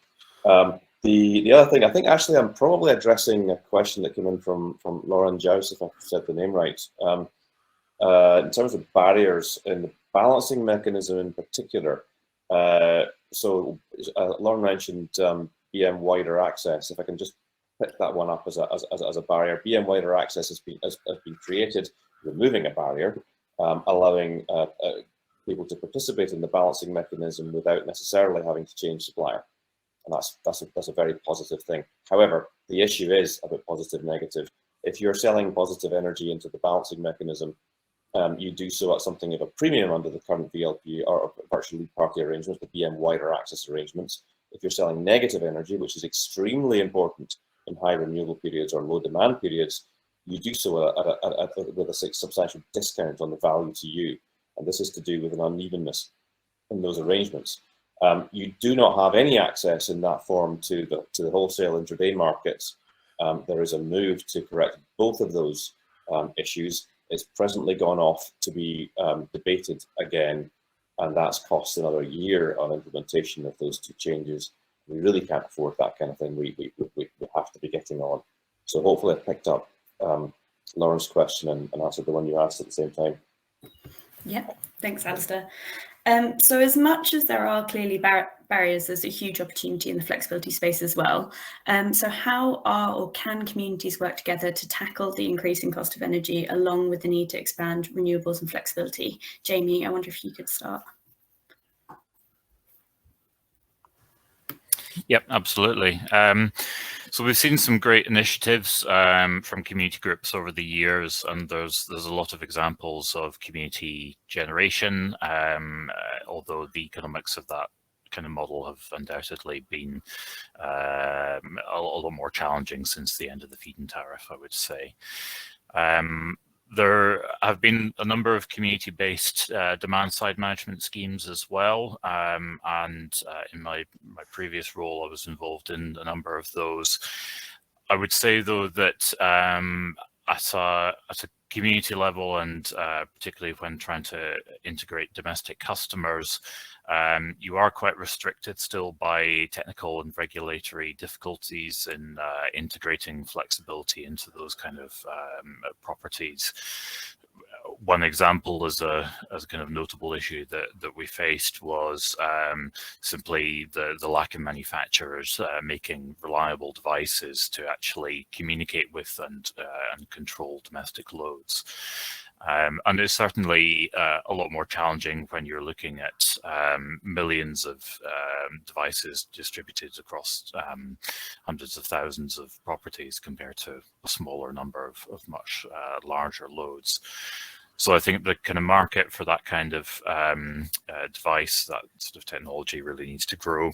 The other thing, I think actually I'm probably addressing a question that came in from Lauren Jouse, if I said the name right. In terms of barriers in the balancing mechanism in particular. So Lauren mentioned BM wider access. If I can just pick that one up as a barrier. BM wider access has been created, removing a barrier, allowing people to participate in the balancing mechanism without necessarily having to change supplier. and that's a very positive thing. However, the issue is about positive negative. If you're selling positive energy into the balancing mechanism, you do so at something of a premium under the current VLP or virtual lead party arrangements, the BM wider access arrangements. If you're selling negative energy, which is extremely important in high renewable periods or low demand periods, you do so with a substantial discount on the value to you. And this is to do with an unevenness in those arrangements. You do not have any access in that form to the wholesale intraday markets. There is a move to correct both of those issues. It's presently gone off to be debated again, and that's cost another year on implementation of those two changes. We really can't afford that kind of thing. We have to be getting on. So hopefully I picked up Lauren's question and answered the one you asked at the same time. Yeah, thanks, Alistair. So as much as there are clearly barriers, there's a huge opportunity in the flexibility space as well. So how are or can communities work together to tackle the increasing cost of energy along with the need to expand renewables and flexibility? Jamie, I wonder if you could start. Yep, absolutely. So we've seen some great initiatives from community groups over the years, and there's a lot of examples of community generation, although the economics of that kind of model have undoubtedly been a lot more challenging since the end of the feed-in tariff, I would say. There have been a number of community-based demand-side management schemes as well, and in my previous role, I was involved in a number of those. I would say, though, that at a community level, and particularly when trying to integrate domestic customers, you are quite restricted still by technical and regulatory difficulties in integrating flexibility into those kind of properties. One example as a kind of notable issue that we faced was simply the lack of manufacturers making reliable devices to actually communicate with and control domestic loads. And it's certainly a lot more challenging when you're looking at millions of devices distributed across hundreds of thousands of properties compared to a smaller number of much larger loads. So I think the kind of market for that kind of device, that sort of technology, really needs to grow.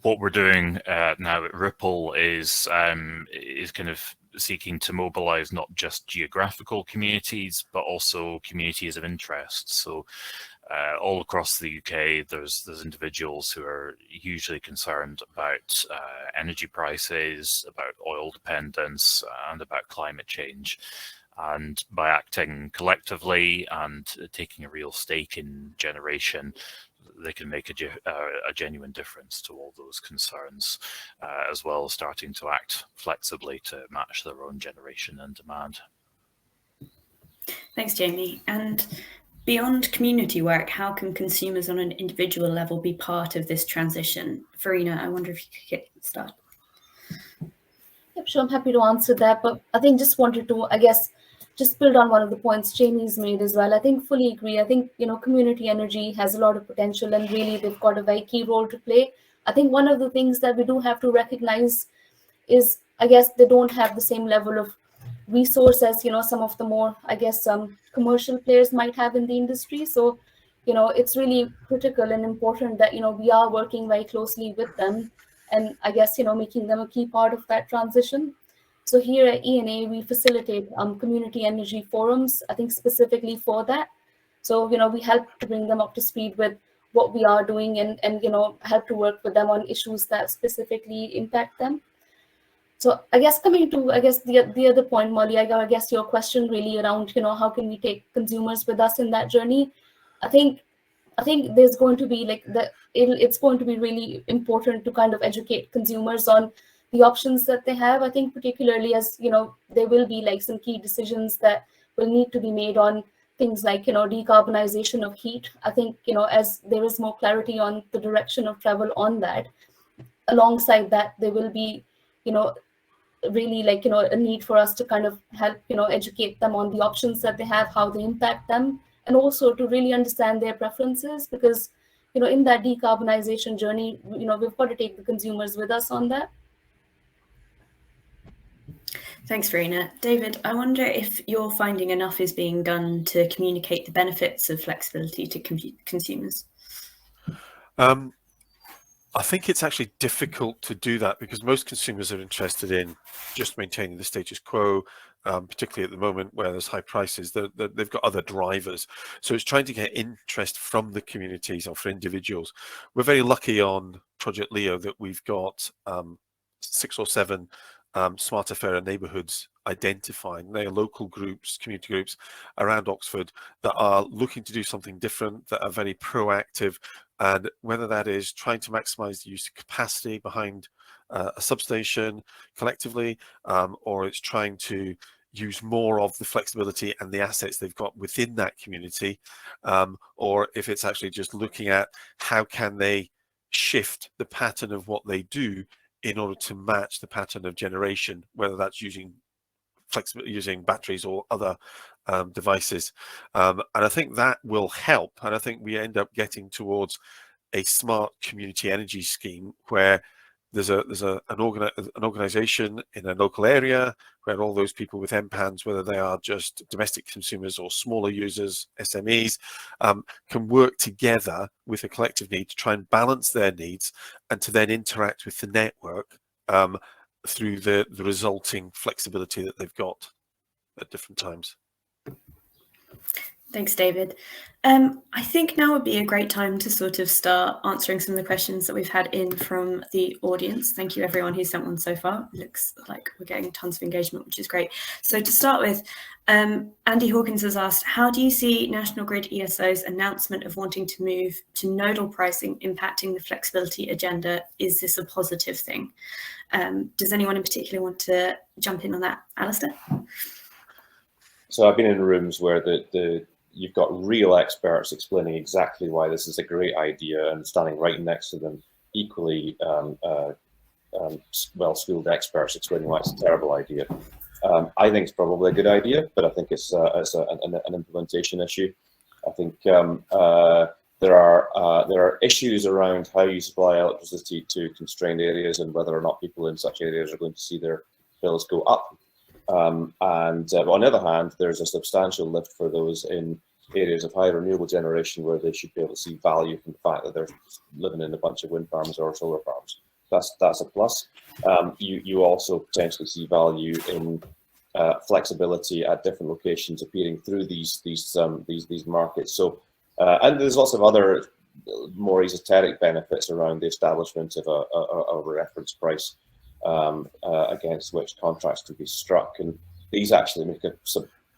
What we're doing now at Ripple is kind of seeking to mobilize not just geographical communities, but also communities of interest. So all across the UK, there's individuals who are hugely concerned about energy prices, about oil dependence, and about climate change. And by acting collectively and taking a real stake in generation, they can make a genuine difference to all those concerns, as well as starting to act flexibly to match their own generation and demand. Thanks, Jamie. And beyond community work, how can consumers on an individual level be part of this transition? Farina, I wonder if you could get started. Yep, sure, I'm happy to answer that, but I think just wanted to, I guess, just build on one of the points Jamie's made as well. I think fully agree. I think, community energy has a lot of potential, and really they've got a very key role to play. I think one of the things that we do have to recognize is, I guess, they don't have the same level of resource as, some of the more, I guess, commercial players might have in the industry. So, it's really critical and important that, we are working very closely with them, and I guess, making them a key part of that transition. So here at ENA, we facilitate community energy forums, I think specifically for that. So, we help to bring them up to speed with what we are doing, and help to work with them on issues that specifically impact them. So I guess coming to, the other point, Molly, I guess your question really around, how can we take consumers with us in that journey? I think there's going to be it's going to be really important to kind of educate consumers on the options that they have. I think particularly as, there will be some key decisions that will need to be made on things like, decarbonisation of heat. I think, as there is more clarity on the direction of travel on that, alongside that, there will be, really a need for us to kind of help, educate them on the options that they have, how they impact them, and also to really understand their preferences, because, in that decarbonisation journey, we've got to take the consumers with us on that. Thanks, Verena. David, I wonder if you're finding enough is being done to communicate the benefits of flexibility to consumers. I think it's actually difficult to do that because most consumers are interested in just maintaining the status quo, particularly at the moment where there's high prices. They've got other drivers. So it's trying to get interest from the communities or for individuals. We're very lucky on Project Leo that we've got 6 or 7 smarter, fairer neighbourhoods identified. They are local groups, community groups around Oxford that are looking to do something different, that are very proactive, and whether that is trying to maximise the use of capacity behind a substation collectively, or it's trying to use more of the flexibility and the assets they've got within that community, or if it's actually just looking at how can they shift the pattern of what they do in order to match the pattern of generation, whether that's using batteries or other devices. And I think that will help. And I think we end up getting towards a smart community energy scheme where there's an organization in a local area where all those people with MPANs, whether they are just domestic consumers or smaller users, SMEs, can work together with a collective need to try and balance their needs and to then interact with the network through the resulting flexibility that they've got at different times. Thanks, David. I think now would be a great time to sort of start answering some of the questions that we've had in from the audience. Thank you everyone who sent one so far. It looks like we're getting tons of engagement, which is great. So to start with, Andy Hawkins has asked, how do you see National Grid ESO's announcement of wanting to move to nodal pricing impacting the flexibility agenda? Is this a positive thing? Does anyone in particular want to jump in on that? Alistair? So I've been in rooms where you've got real experts explaining exactly why this is a great idea, and standing right next to them, equally well-skilled experts explaining why it's a terrible idea. I think it's probably a good idea, but I think it's an implementation issue. I think there are issues around how you supply electricity to constrained areas and whether or not people in such areas are going to see their bills go up. But on the other hand, there's a substantial lift for those in areas of high renewable generation where they should be able to see value from the fact that they're living in a bunch of wind farms or solar farms. That's a plus. You also potentially see value in flexibility at different locations appearing through these markets. So and there's lots of other more esoteric benefits around the establishment of a reference price against which contracts can be struck, and these actually make a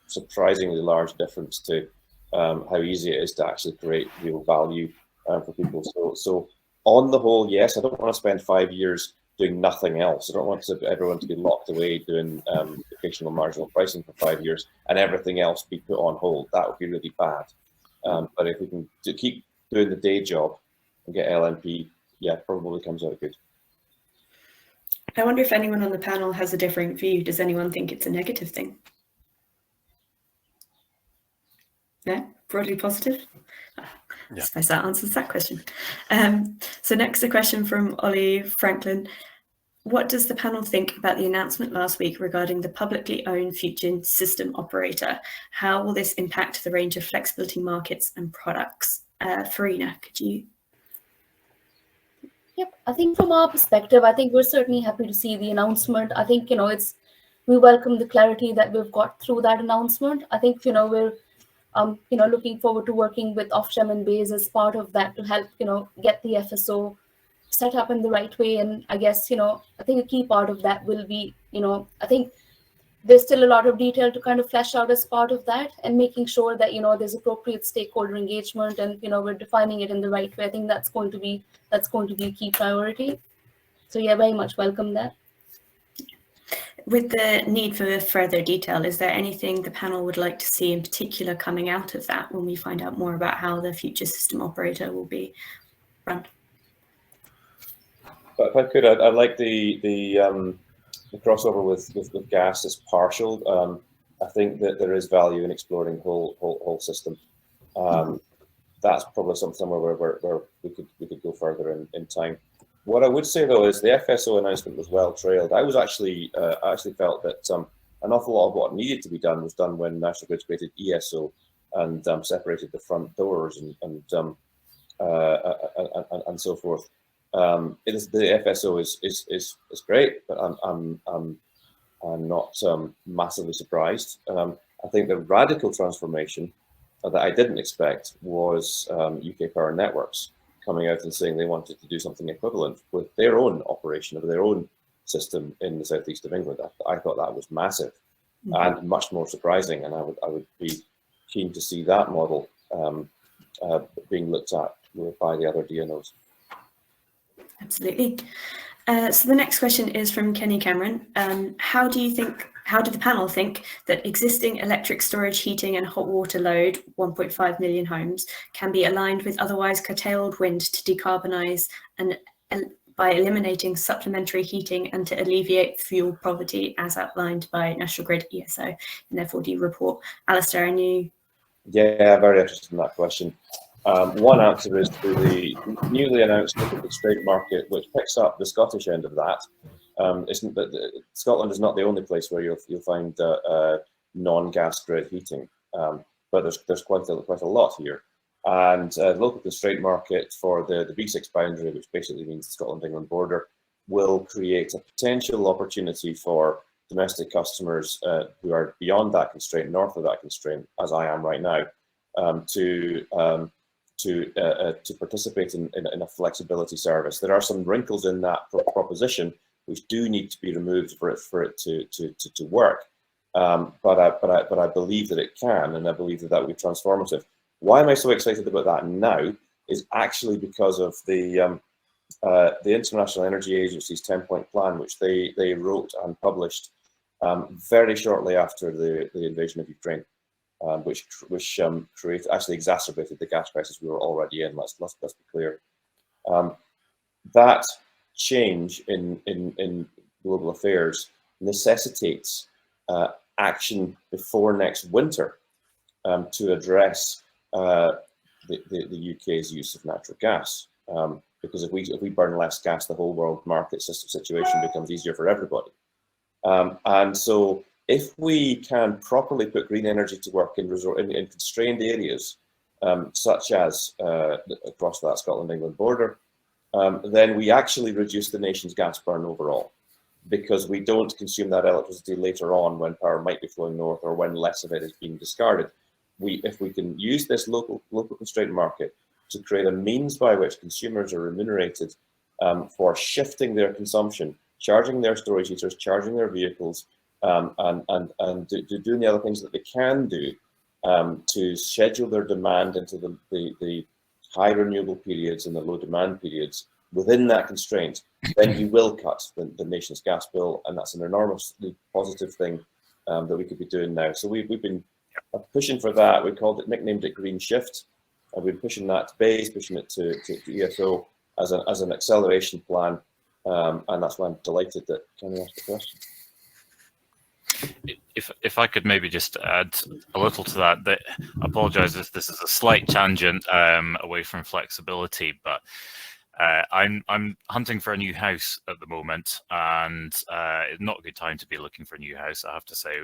surprisingly large difference to how easy it is to actually create real value for people. So on the whole, yes, I don't want to spend 5 years doing nothing else. I don't want everyone to be locked away doing occasional marginal pricing for 5 years and everything else be put on hold. That would be really bad. But if we can keep doing the day job and get LNP, yeah, probably comes out good. I wonder if anyone on the panel has a different view. Does anyone think it's a negative thing? No? Broadly positive? I suppose that answers that question. So next, a question from Ollie Franklin. What does the panel think about the announcement last week regarding the publicly owned future system operator? How will this impact the range of flexibility markets and products? Farina, could you? Yep, I think from our perspective, I think we're certainly happy to see the announcement. I think, we welcome the clarity that we've got through that announcement. I think, we're, looking forward to working with Ofgem and BEIS as part of that to help, get the FSO set up in the right way. And I guess, I think a key part of that will be, I think there's still a lot of detail to kind of flesh out as part of that, and making sure that, there's appropriate stakeholder engagement and, we're defining it in the right way. I think that's going to be a key priority. So yeah, very much welcome that. With the need for further detail, is there anything the panel would like to see in particular coming out of that when we find out more about how the future system operator will be run? But if I could, I'd like the crossover with gas is partial. I think that there is value in exploring whole system. that's probably somewhere where we could go further in time. What I would say though is the FSO announcement was well trailed. I actually felt that an awful lot of what needed to be done was done when National Grid created ESO and separated the front doors and so forth. The FSO is great, but I'm not massively surprised. I think the radical transformation that I didn't expect was UK Power Networks coming out and saying they wanted to do something equivalent with their own operation of their own system in the southeast of England. I thought that was massive and much more surprising, and I would be keen to see that model being looked at by the other DNOs. Absolutely. So the next question is from Kenny Cameron. How do the panel think that existing electric storage, heating and hot water load, 1.5 million homes, can be aligned with otherwise curtailed wind to decarbonise and by eliminating supplementary heating and to alleviate fuel poverty as outlined by National Grid ESO in their 4D report? Alistair, are you? Yeah, very interested in that question. One answer is through the newly announced local constraint market, which picks up the Scottish end of that. Scotland is not the only place where you'll find non-gas grid heating, but there's quite a lot here. And local constraint market for the B6 boundary, which basically means the Scotland-England border, will create a potential opportunity for domestic customers who are beyond that constraint, north of that constraint, as I am right now, to participate in a flexibility service. There are some wrinkles in that proposition which do need to be removed for it to work. But I believe that it can, and I believe that will be transformative. Why am I so excited about that now? Is actually because of the International Energy Agency's 10-point plan, which they wrote and published very shortly after the invasion of Ukraine, which actually exacerbated the gas prices we were already in. Let's be clear. That change in global affairs necessitates action before next winter to address the UK's use of natural gas. Because if we burn less gas, the whole world market system situation becomes easier for everybody. And so if we can properly put green energy to work in constrained areas, such as across that Scotland-England border, then we actually reduce the nation's gas burn overall, because we don't consume that electricity later on when power might be flowing north or when less of it is being discarded. If we can use this local constraint market to create a means by which consumers are remunerated for shifting their consumption, charging their storage heaters, charging their vehicles, and doing the other things that they can do to schedule their demand into the high renewable periods and the low demand periods within that constraint, then you will cut the nation's gas bill, and that's an enormously positive thing that we could be doing now. So we've been pushing for that. We nicknamed it Green Shift, and we've been pushing that to BEIS, pushing it to ESO as an acceleration plan, and that's why I'm delighted that Kenny asked the question. If I could maybe just add a little to that, I apologise if this is a slight tangent away from flexibility, but I'm hunting for a new house at the moment, and it's not a good time to be looking for a new house, I have to say.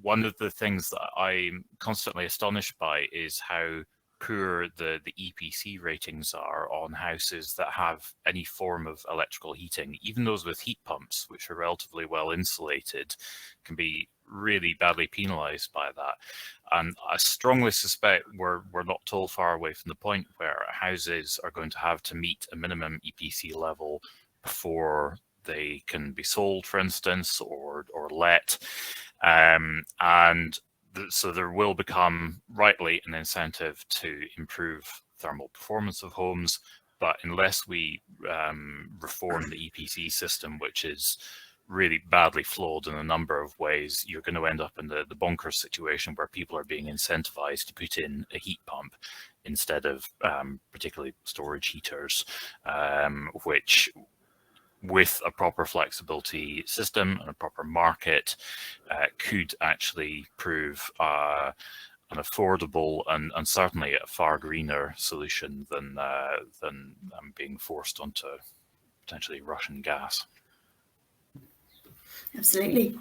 One of the things that I'm constantly astonished by is how poor the EPC ratings are on houses that have any form of electrical heating. Even those with heat pumps, which are relatively well insulated, can be really badly penalised by that. And I strongly suspect we're not too far away from the point where houses are going to have to meet a minimum EPC level before they can be sold, for instance, or let. So there will become, rightly, an incentive to improve thermal performance of homes, but unless we reform the EPC system, which is really badly flawed in a number of ways, you're going to end up in the bonkers situation where people are being incentivized to put in a heat pump instead of particularly storage heaters, which, with a proper flexibility system and a proper market, could actually prove affordable and certainly a far greener solution than being forced onto potentially Russian gas. Absolutely.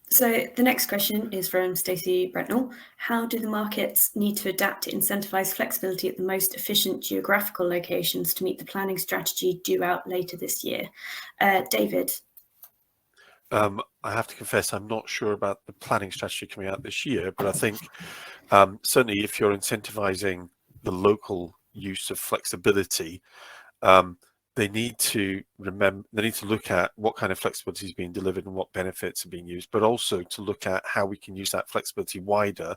So the next question is from Stacey Bretnell. How do the markets need to adapt to incentivise flexibility at the most efficient geographical locations to meet the planning strategy due out later this year? David? I have to confess, I'm not sure about the planning strategy coming out this year, but I think certainly if you're incentivising the local use of flexibility, they need to look at what kind of flexibility is being delivered and what benefits are being used, but also to look at how we can use that flexibility wider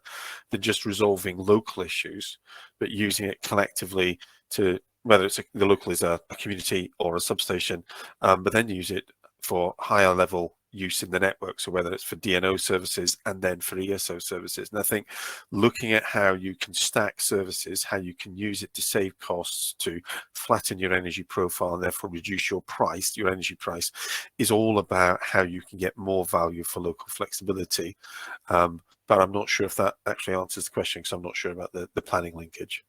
than just resolving local issues, but using it collectively to, whether it's the local is a community or a substation, but then use it for higher level use in the network. So whether it's for DNO services and then for ESO services. And I think looking at how you can stack services, how you can use it to save costs, to flatten your energy profile and therefore reduce your price, your energy price, is all about how you can get more value for local flexibility. But I'm not sure if that actually answers the question, because I'm not sure about the planning linkage.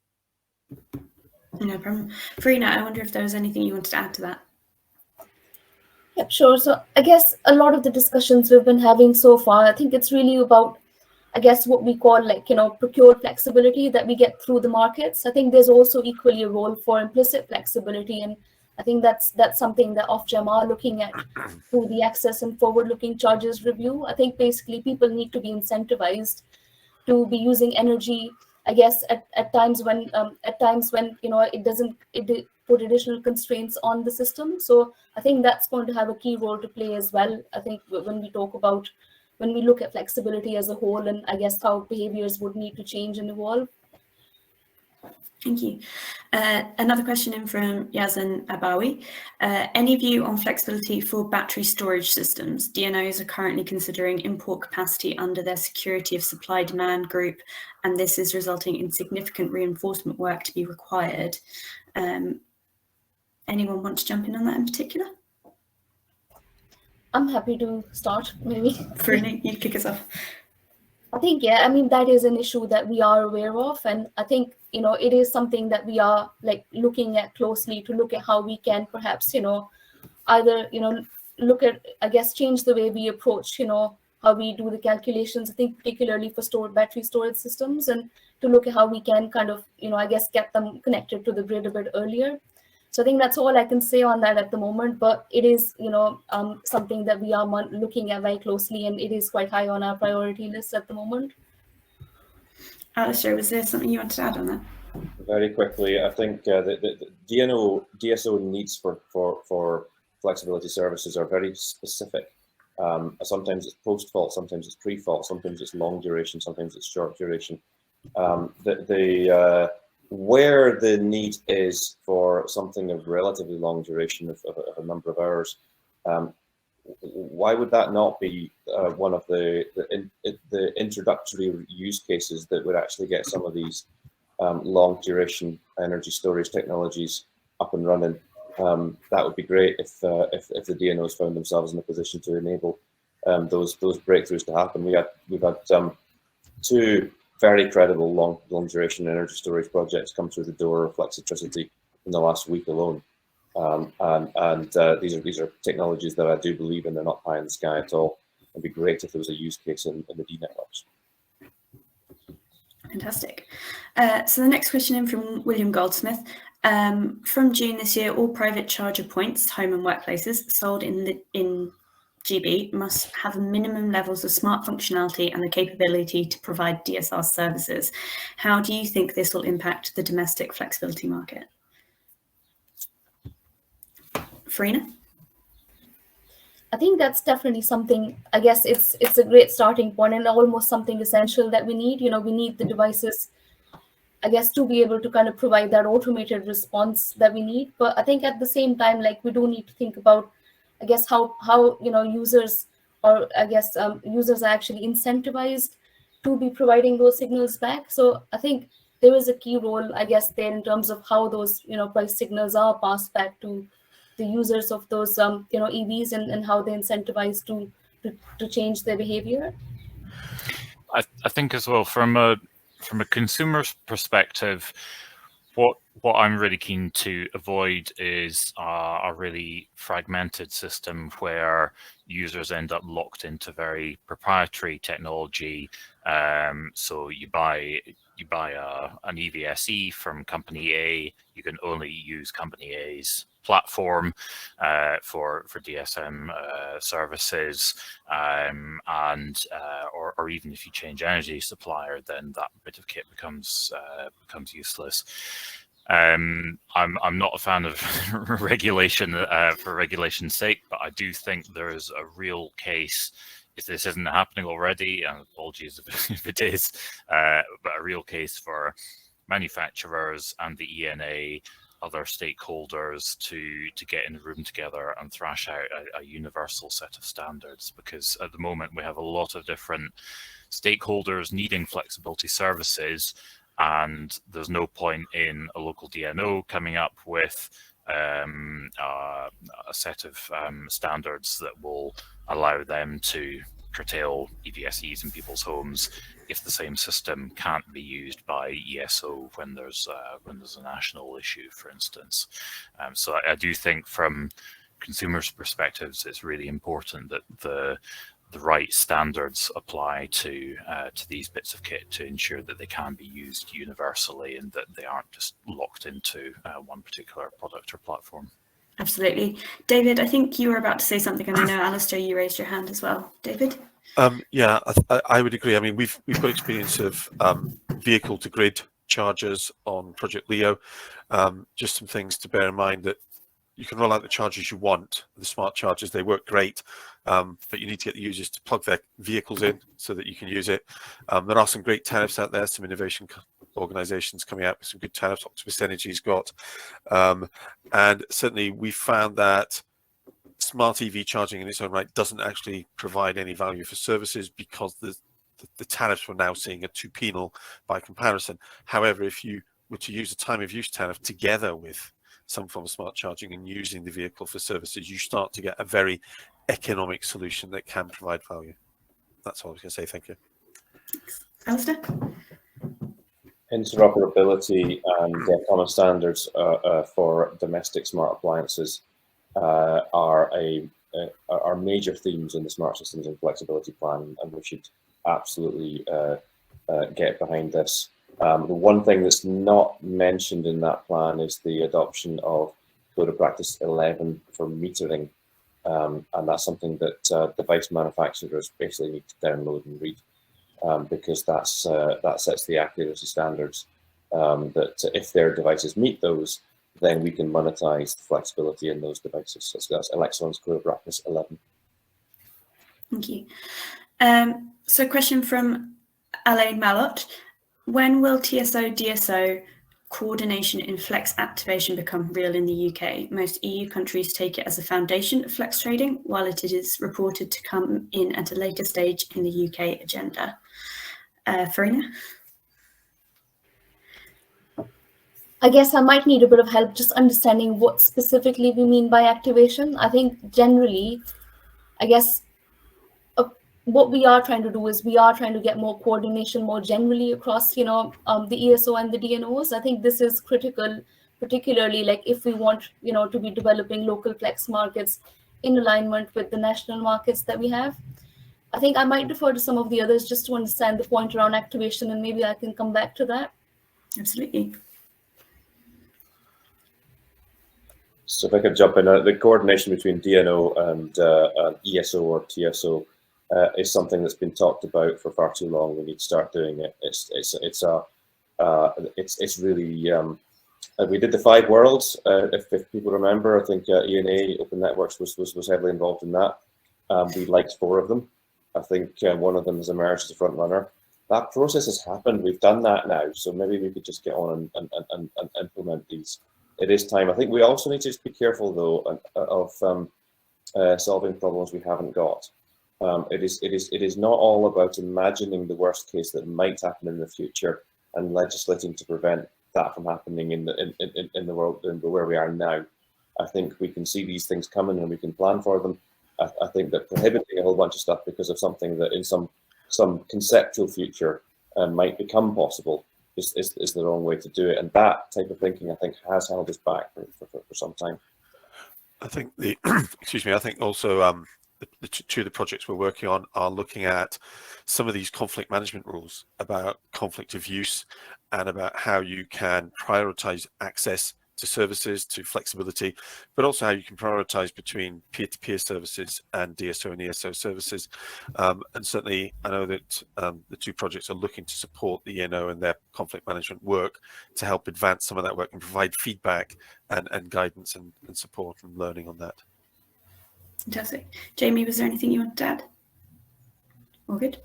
No problem. Farina, I wonder if there was anything you wanted to add to that. Yeah, sure. So I guess a lot of the discussions we've been having so far, I think it's really about, I guess, what we call procured flexibility that we get through the markets. I think there's also equally a role for implicit flexibility. And I think that's something that Ofgem are looking at through the access and forward-looking charges review. I think basically people need to be incentivized to be using energy, I guess, at times when it put additional constraints on the system. So I think that's going to have a key role to play as well. I think when we look at flexibility as a whole, and I guess how behaviors would need to change and evolve. Thank you. Another question in from Yazan Abawi. Any view on flexibility for battery storage systems? DNOs are currently considering import capacity under their security of supply demand group, and this is resulting in significant reinforcement work to be required. Anyone want to jump in on that in particular? I'm happy to start, maybe. Farina, you kick us off. I think, yeah, I mean, that is an issue that we are aware of. And I think, it is something that we are looking at closely to look at how we can perhaps, either, look at, I guess, change the way we approach, how we do the calculations, I think particularly for battery storage systems, and to look at how we can kind of, I guess, get them connected to the grid a bit earlier. So I think that's all I can say on that at the moment, but it is, something that we are looking at very closely, and it is quite high on our priority list at the moment. Alistair, was there something you wanted to add on that? Very quickly, I think the DSO needs for flexibility services are very specific. Sometimes it's post-fault, sometimes it's pre-fault, sometimes it's long duration, sometimes it's short duration. Where the need is for something of relatively long duration of a number of hours, why would that not be one of the introductory use cases that would actually get some of these long duration energy storage technologies up and running? That would be great if the DNOs found themselves in a position to enable those breakthroughs to happen. We've had two very credible long duration energy storage projects come through the door of Flexitricity in the last week alone. These are technologies that I do believe in. They're not pie in the sky at all. It'd be great if there was a use case in the D networks. Fantastic. So the next question in from William Goldsmith. From June this year, all private charger points, home and workplaces, sold in GB must have minimum levels of smart functionality and the capability to provide DSR services. How do you think this will impact the domestic flexibility market? Farina? I think that's definitely something, I guess it's a great starting point and almost something essential that we need. We need the devices, I guess, to be able to kind of provide that automated response that we need. But I think at the same time, we do need to think about, I guess, how users, or I guess users are actually incentivized to be providing those signals back. So I think there is a key role, I guess, there in terms of how those price signals are passed back to the users of those EVs, and how they incentivize to change their behavior. I think as well from a consumer's perspective, what I'm really keen to avoid is a really fragmented system where users end up locked into very proprietary technology. So you buy an EVSE from company A, you can only use company A's platform for DSM services, or even if you change energy supplier, then that bit of kit becomes useless. I'm not a fan of regulation for regulation's sake, but I do think there is a real case, if this isn't happening already, and apologies if it is, but a real case for manufacturers and the ENA, other stakeholders to get in the room together and thrash out a universal set of standards, because at the moment we have a lot of different stakeholders needing flexibility services, and there's no point in a local DNO coming up with a set of standards that will allow them to curtail EVSEs in people's homes if the same system can't be used by ESO when there's a national issue, for instance. So I do think from consumers' perspectives, it's really important that the right standards apply to these bits of kit to ensure that they can be used universally and that they aren't just locked into one particular product or platform. Absolutely. David, I think you were about to say something, and I know, Alistair, you raised your hand as well. David? Yeah, I would agree. I mean, we've got experience of vehicle to grid chargers on Project Leo. Just some things to bear in mind: that you can roll out the chargers you want, the smart chargers, they work great, but you need to get the users to plug their vehicles in so that you can use it. There are some great tariffs out there, some innovation organizations coming out with some good tariffs. Octopus Energy's got, and certainly we found that smart EV charging in its own right doesn't actually provide any value for services, because the tariffs we're now seeing are too penal by comparison. However, if you were to use a time of use tariff together with some form of smart charging and using the vehicle for services, you start to get a very economic solution that can provide value. That's all I was going to say. Thank you. Alistair? Interoperability and common standards for domestic smart appliances are major themes in the Smart Systems and Flexibility Plan, and we should absolutely get behind this. The one thing that's not mentioned in that plan is the adoption of Code of Practice 11 for metering, and that's something that device manufacturers basically need to download and read, because that sets the accuracy standards that if their devices meet those, then we can monetize the flexibility in those devices. So that's Elexon's Code of Practice 11. Thank you. So a question from Alain Malott. When will TSO-DSO coordination in flex activation become real in the UK? Most EU countries take it as a foundation of flex trading, while it is reported to come in at a later stage in the UK agenda. Farina? I guess I might need a bit of help just understanding what specifically we mean by activation. I think generally, I guess what we are trying to do is we are trying to get more coordination more generally across, the ESO and the DNOs. I think this is critical, particularly like if we want, to be developing local flex markets in alignment with the national markets that we have. I think I might defer to some of the others just to understand the point around activation, and maybe I can come back to that. Absolutely. So if I could jump in, the coordination between DNO and ESO or TSO is something that's been talked about for far too long. We need to start doing it. It's really we did the 5 worlds. If people remember, I think ENA Open Networks was heavily involved in that. We liked 4 of them. I think one of them has emerged as a front runner. That process has happened. We've done that now, so maybe we could just get on and implement these. It is time. I think we also need to just be careful though of solving problems we haven't got. It is not all about imagining the worst case that might happen in the future and legislating to prevent that from happening in the world where we are now. I think we can see these things coming and we can plan for them. I think that prohibiting a whole bunch of stuff because of something that in some some conceptual future might become possible is the wrong way to do it. And that type of thinking, I think, has held us back for some time. I think the excuse me. I think also the two of the projects we're working on are looking at some of these conflict management rules about conflict of use and about how you can prioritize access to services, to flexibility, but also how you can prioritize between peer-to-peer services and DSO and ESO services. And certainly I know that the two projects are looking to support the ENO and their conflict management work to help advance some of that work and provide feedback and guidance and support and learning on that. Fantastic. Jamie, was there anything you wanted to add? All good.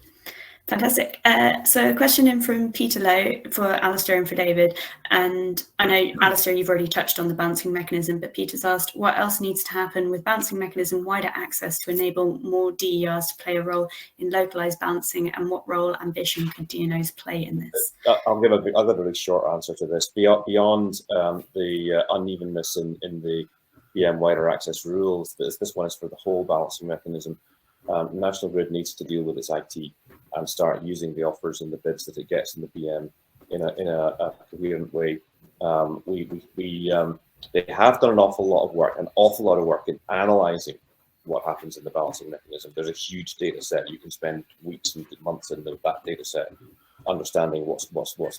Fantastic. So a question in from Peter Lowe for Alistair and for David. And I know, Alistair, you've already touched on the balancing mechanism, but Peter's asked, what else needs to happen with balancing mechanism, wider access to enable more DERs to play a role in localized balancing, and what role ambition could DNOs play in this? I'll give a really short answer to this. Beyond the unevenness in the BM wider access rules, this one is for the whole balancing mechanism. National Grid needs to deal with its IT and start using the offers and the bids that it gets in the BM in a coherent way. They have done an awful lot of work in analysing what happens in the balancing mechanism. There's a huge data set. You can spend weeks and months in that data set, understanding what's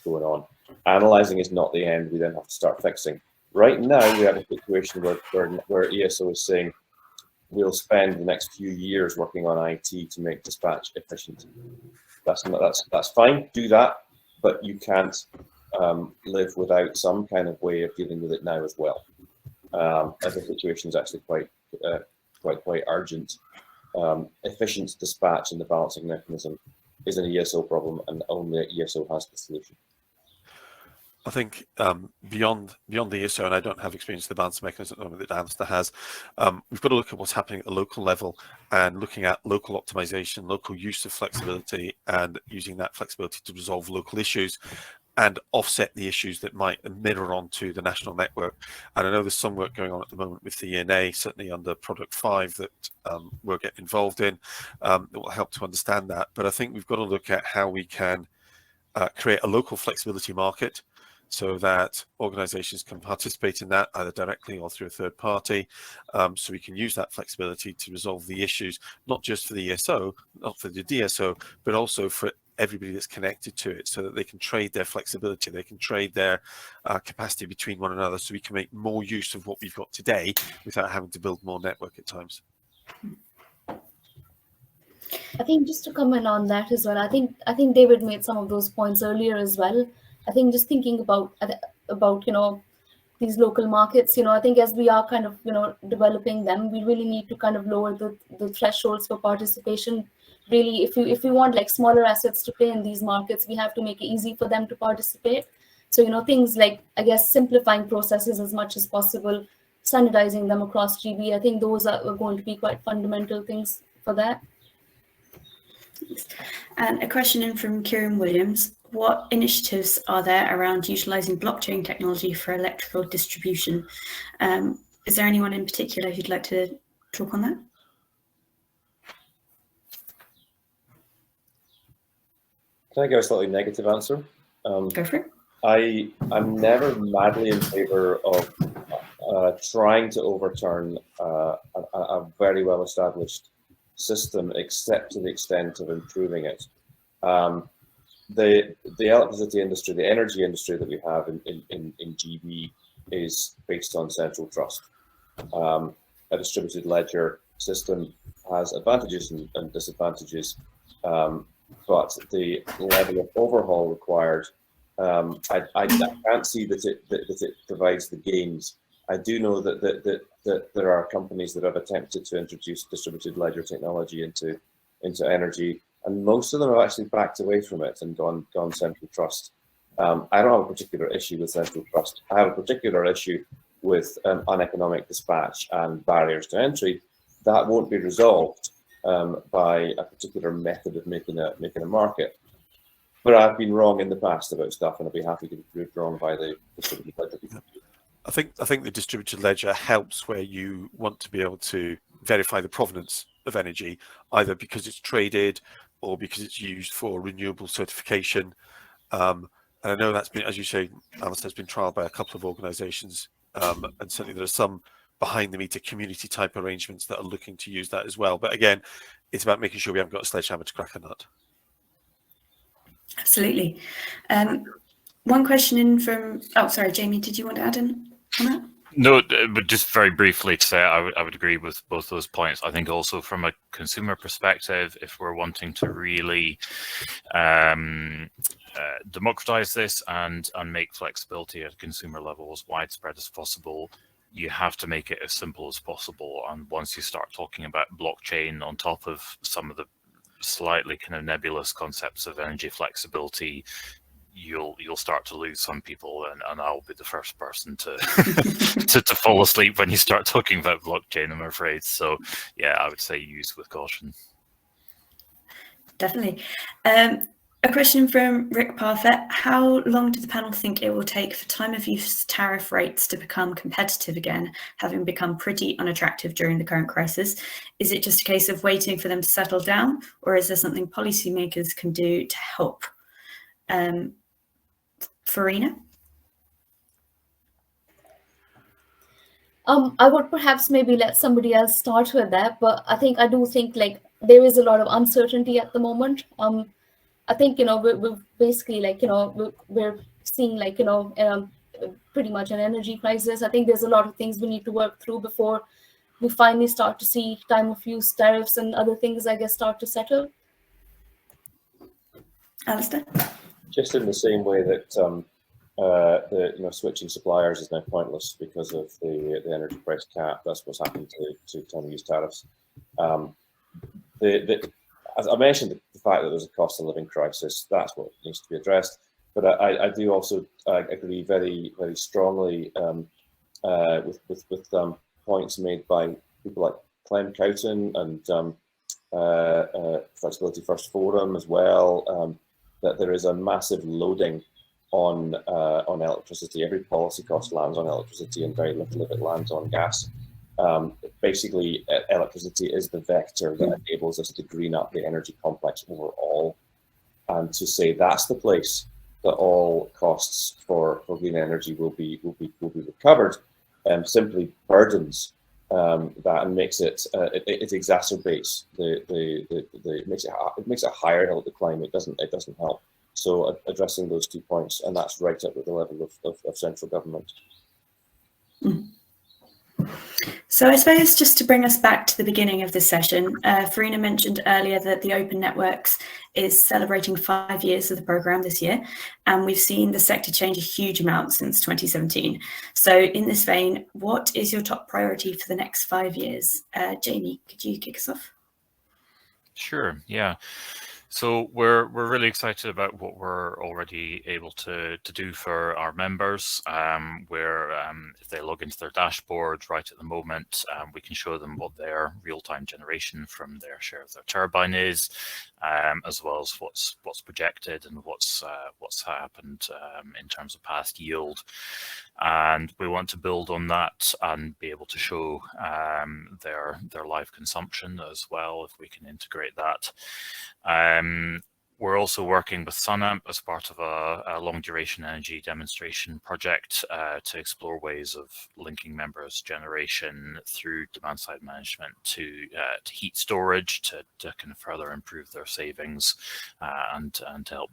going on. Analysing is not the end. We then have to start fixing. Right now, we have a situation where ESO is saying, we'll spend the next few years working on IT to make dispatch efficient. That's fine, do that, but you can't live without some kind of way of dealing with it now as well. As the situation is actually quite urgent. Efficient dispatch in the balancing mechanism is an ESO problem, and only ESO has the solution. I think beyond the ESO, and I don't have experience with the balance mechanism at the moment that Alistair has, we've got to look at what's happening at the local level and looking at local optimization, local use of flexibility, and using that flexibility to resolve local issues and offset the issues that might mirror onto the national network. And I know there's some work going on at the moment with the ENA, certainly under Product 5 that we're getting involved in, that will help to understand that. But I think we've got to look at how we can create a local flexibility market, so that organizations can participate in that either directly or through a third party, so we can use that flexibility to resolve the issues, not just for the ESO, not for the DSO, but also for everybody that's connected to it, so that they can trade their flexibility, they can trade their capacity between one another, so we can make more use of what we've got today without having to build more network at times. I think just to comment on that as well, I think David made some of those points earlier as well. I think just thinking about these local markets, I think as we are kind of developing them, we really need to kind of lower the thresholds for participation. Really, if we want like smaller assets to play in these markets, we have to make it easy for them to participate. So things like, I guess, simplifying processes as much as possible, standardizing them across GB. I think those are going to be quite fundamental things for that. And a question in from Kieran Williams. What initiatives are there around utilising blockchain technology for electrical distribution? Is there anyone in particular who'd like to talk on that? Can I give a slightly negative answer? Go for it. I'm never madly in favour of trying to overturn a very well-established system, except to the extent of improving it. The electricity industry, the energy industry that we have in GB is based on central trust. A distributed ledger system has advantages and disadvantages, but the level of overhaul required, I can't see that it provides the gains. I do know that there are companies that have attempted to introduce distributed ledger technology into energy, and most of them have actually backed away from it and gone central trust. I don't have a particular issue with central trust. I have a particular issue with uneconomic dispatch and barriers to entry. That won't be resolved by a particular method of making a market. But I've been wrong in the past about stuff, and I'd be happy to be proved wrong by the distributed ledger people. I think the distributed ledger helps where you want to be able to verify the provenance of energy, either because it's traded or because it's used for renewable certification. And I know that's been, as you say, Alistair, has been trialled by a couple of organisations, and certainly there are some behind the meter community type arrangements that are looking to use that as well. But again, it's about making sure we haven't got a sledgehammer to crack a nut. Absolutely. One question in from, oh, sorry, Jamie, did you want to add in on that? No, but just very briefly to say, I would agree with both those points. I think also from a consumer perspective, if we're wanting to really democratize this and make flexibility at a consumer level as widespread as possible, you have to make it as simple as possible. And once you start talking about blockchain on top of some of the slightly kind of nebulous concepts of energy flexibility, you'll start to lose some people, and I'll be the first person to to fall asleep when you start talking about blockchain, I'm afraid. So yeah, I would say use with caution. Definitely. A question from Rick Parfett. How long do the panel think it will take for time of use tariff rates to become competitive again, having become pretty unattractive during the current crisis? Is it just a case of waiting for them to settle down, or is there something policymakers can do to help? Farina? I would perhaps maybe let somebody else start with that, but I do think like there is a lot of uncertainty at the moment. I think, we're basically like, we're seeing like, pretty much an energy crisis. I think there's a lot of things we need to work through before we finally start to see time of use tariffs and other things, I guess, start to settle. Alistair? Just in the same way that switching suppliers is now pointless because of the energy price cap. That's what's happened to time of use tariffs. As I mentioned, the fact that there's a cost of living crisis, that's what needs to be addressed. But I do also agree very, very strongly with points made by people like Clem Cowton and Flexibility First Forum as well, that there is a massive loading on electricity. Every policy cost lands on electricity, and very little of it lands on gas. Basically, electricity is the vector that enables us to green up the energy complex overall. And to say that's the place that all costs for green energy will be recovered, simply burdens that and makes it it exacerbates it makes it higher hill to climb. It doesn't help. So addressing those 2 points, and that's right up at the level of central government. So I suppose just to bring us back to the beginning of this session, Farina mentioned earlier that the Open Networks is celebrating 5 years of the programme this year, and we've seen the sector change a huge amount since 2017. So in this vein, what is your top priority for the next 5 years? Jamie, could you kick us off? Sure, yeah. So we're really excited about what we're already able to do for our members. Where if they log into their dashboard right at the moment, we can show them what their real-time generation from their share of their turbine is, as well as what's projected and what's happened in terms of past yield. And we want to build on that and be able to show their live consumption as well, if we can integrate that. We're also working with SunAmp as part of a long duration energy demonstration project to explore ways of linking members' generation through demand side management to heat storage to kind of further improve their savings and to help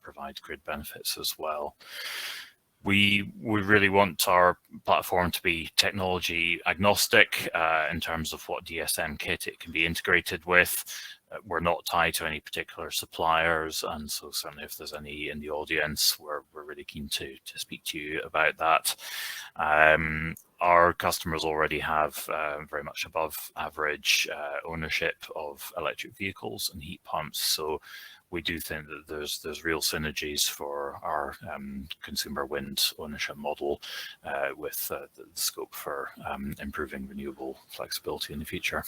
provide grid benefits as well. We really want our platform to be technology agnostic in terms of what DSM kit it can be integrated with. We're not tied to any particular suppliers, and so certainly if there's any in the audience, we're really keen to speak to you about that. Our customers already have very much above average ownership of electric vehicles and heat pumps, so we do think that there's real synergies for our consumer wind ownership model with the scope for improving renewable flexibility in the future.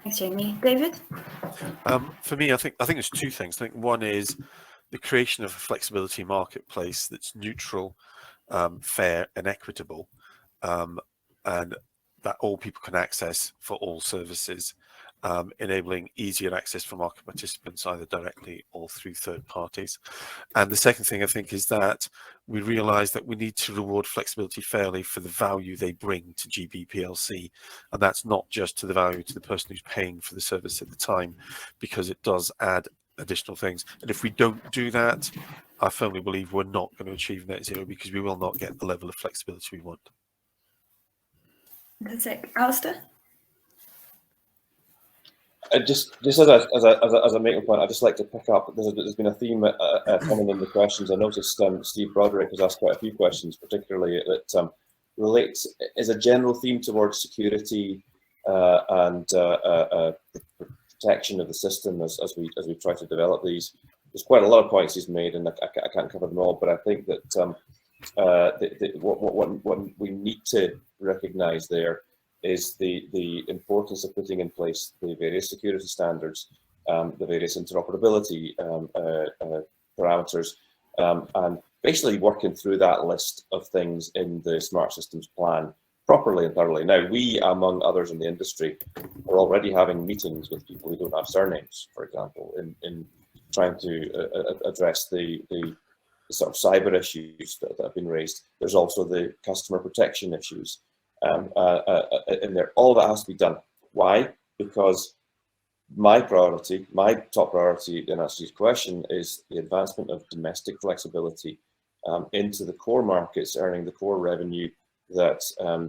Thanks, Jamie. David? For me, I think there's 2 things. I think one is the creation of a flexibility marketplace that's neutral, fair and equitable, and that all people can access for all services. enabling easier access for market participants, either directly or through third parties. And the second thing I think is that we realise that we need to reward flexibility fairly for the value they bring to GB PLC, and that's not just to the value to the person who's paying for the service at the time, because it does add additional things. And if we don't do that, I firmly believe we're not going to achieve net zero, because we will not get the level of flexibility we want. That's it. Alistair? Just as a making point, I'd just like to pick up. There's been a theme coming in the questions. I noticed Steve Broderick has asked quite a few questions, particularly that relates as a general theme towards security and protection of the system as we try to develop these. There's quite a lot of points he's made, and I can't cover them all. But I think that what we need to recognise there is the importance of putting in place the various security standards, the various interoperability parameters, and basically working through that list of things in the Smart Systems Plan properly and thoroughly. Now, we, among others in the industry, are already having meetings with people who don't have surnames, for example, in trying to address the sort of cyber issues that have been raised. There's also the customer protection issues. In there, all that has to be done. Why? Because my top priority in answer to your question is the advancement of domestic flexibility into the core markets, earning the core revenue that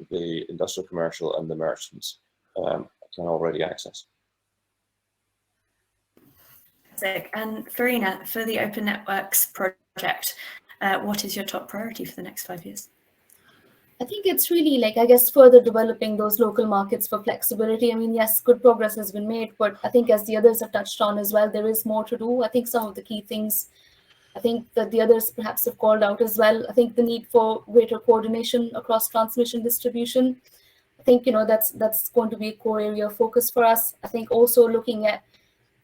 the industrial, commercial, and the merchants can already access. And Farina, for the Open Networks project, what is your top priority for the next 5 years? I think it's really like, I guess, further developing those local markets for flexibility. I mean, yes, good progress has been made, but I think as the others have touched on as well, there is more to do. I think some of the key things, I think that the others perhaps have called out as well. I think the need for greater coordination across transmission distribution. I think, that's going to be a core area of focus for us. I think also looking at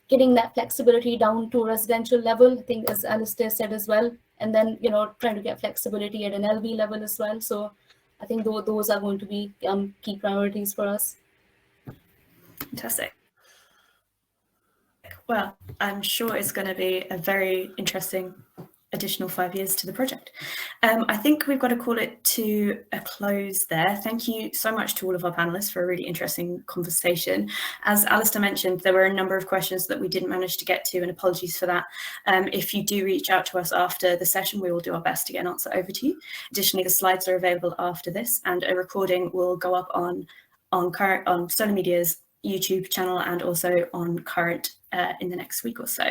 getting that flexibility down to residential level, I think, as Alistair said as well, and then, trying to get flexibility at an LV level as well. So I think those are going to be key priorities for us. Fantastic. Well, I'm sure it's going to be a very interesting additional 5 years to the project. I think we've got to call it to a close there. Thank you so much to all of our panelists for a really interesting conversation. As Alistair mentioned, there were a number of questions that we didn't manage to get to, and apologies for that. If you do reach out to us after the session, we will do our best to get an answer over to you. Additionally, the slides are available after this, and a recording will go up on Solar Media's YouTube channel and also on Current in the next week or so.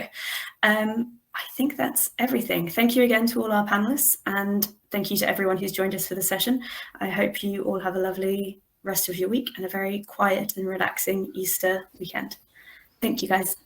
I think that's everything. Thank you again to all our panelists, and thank you to everyone who's joined us for the session. I hope you all have a lovely rest of your week and a very quiet and relaxing Easter weekend. Thank you, guys.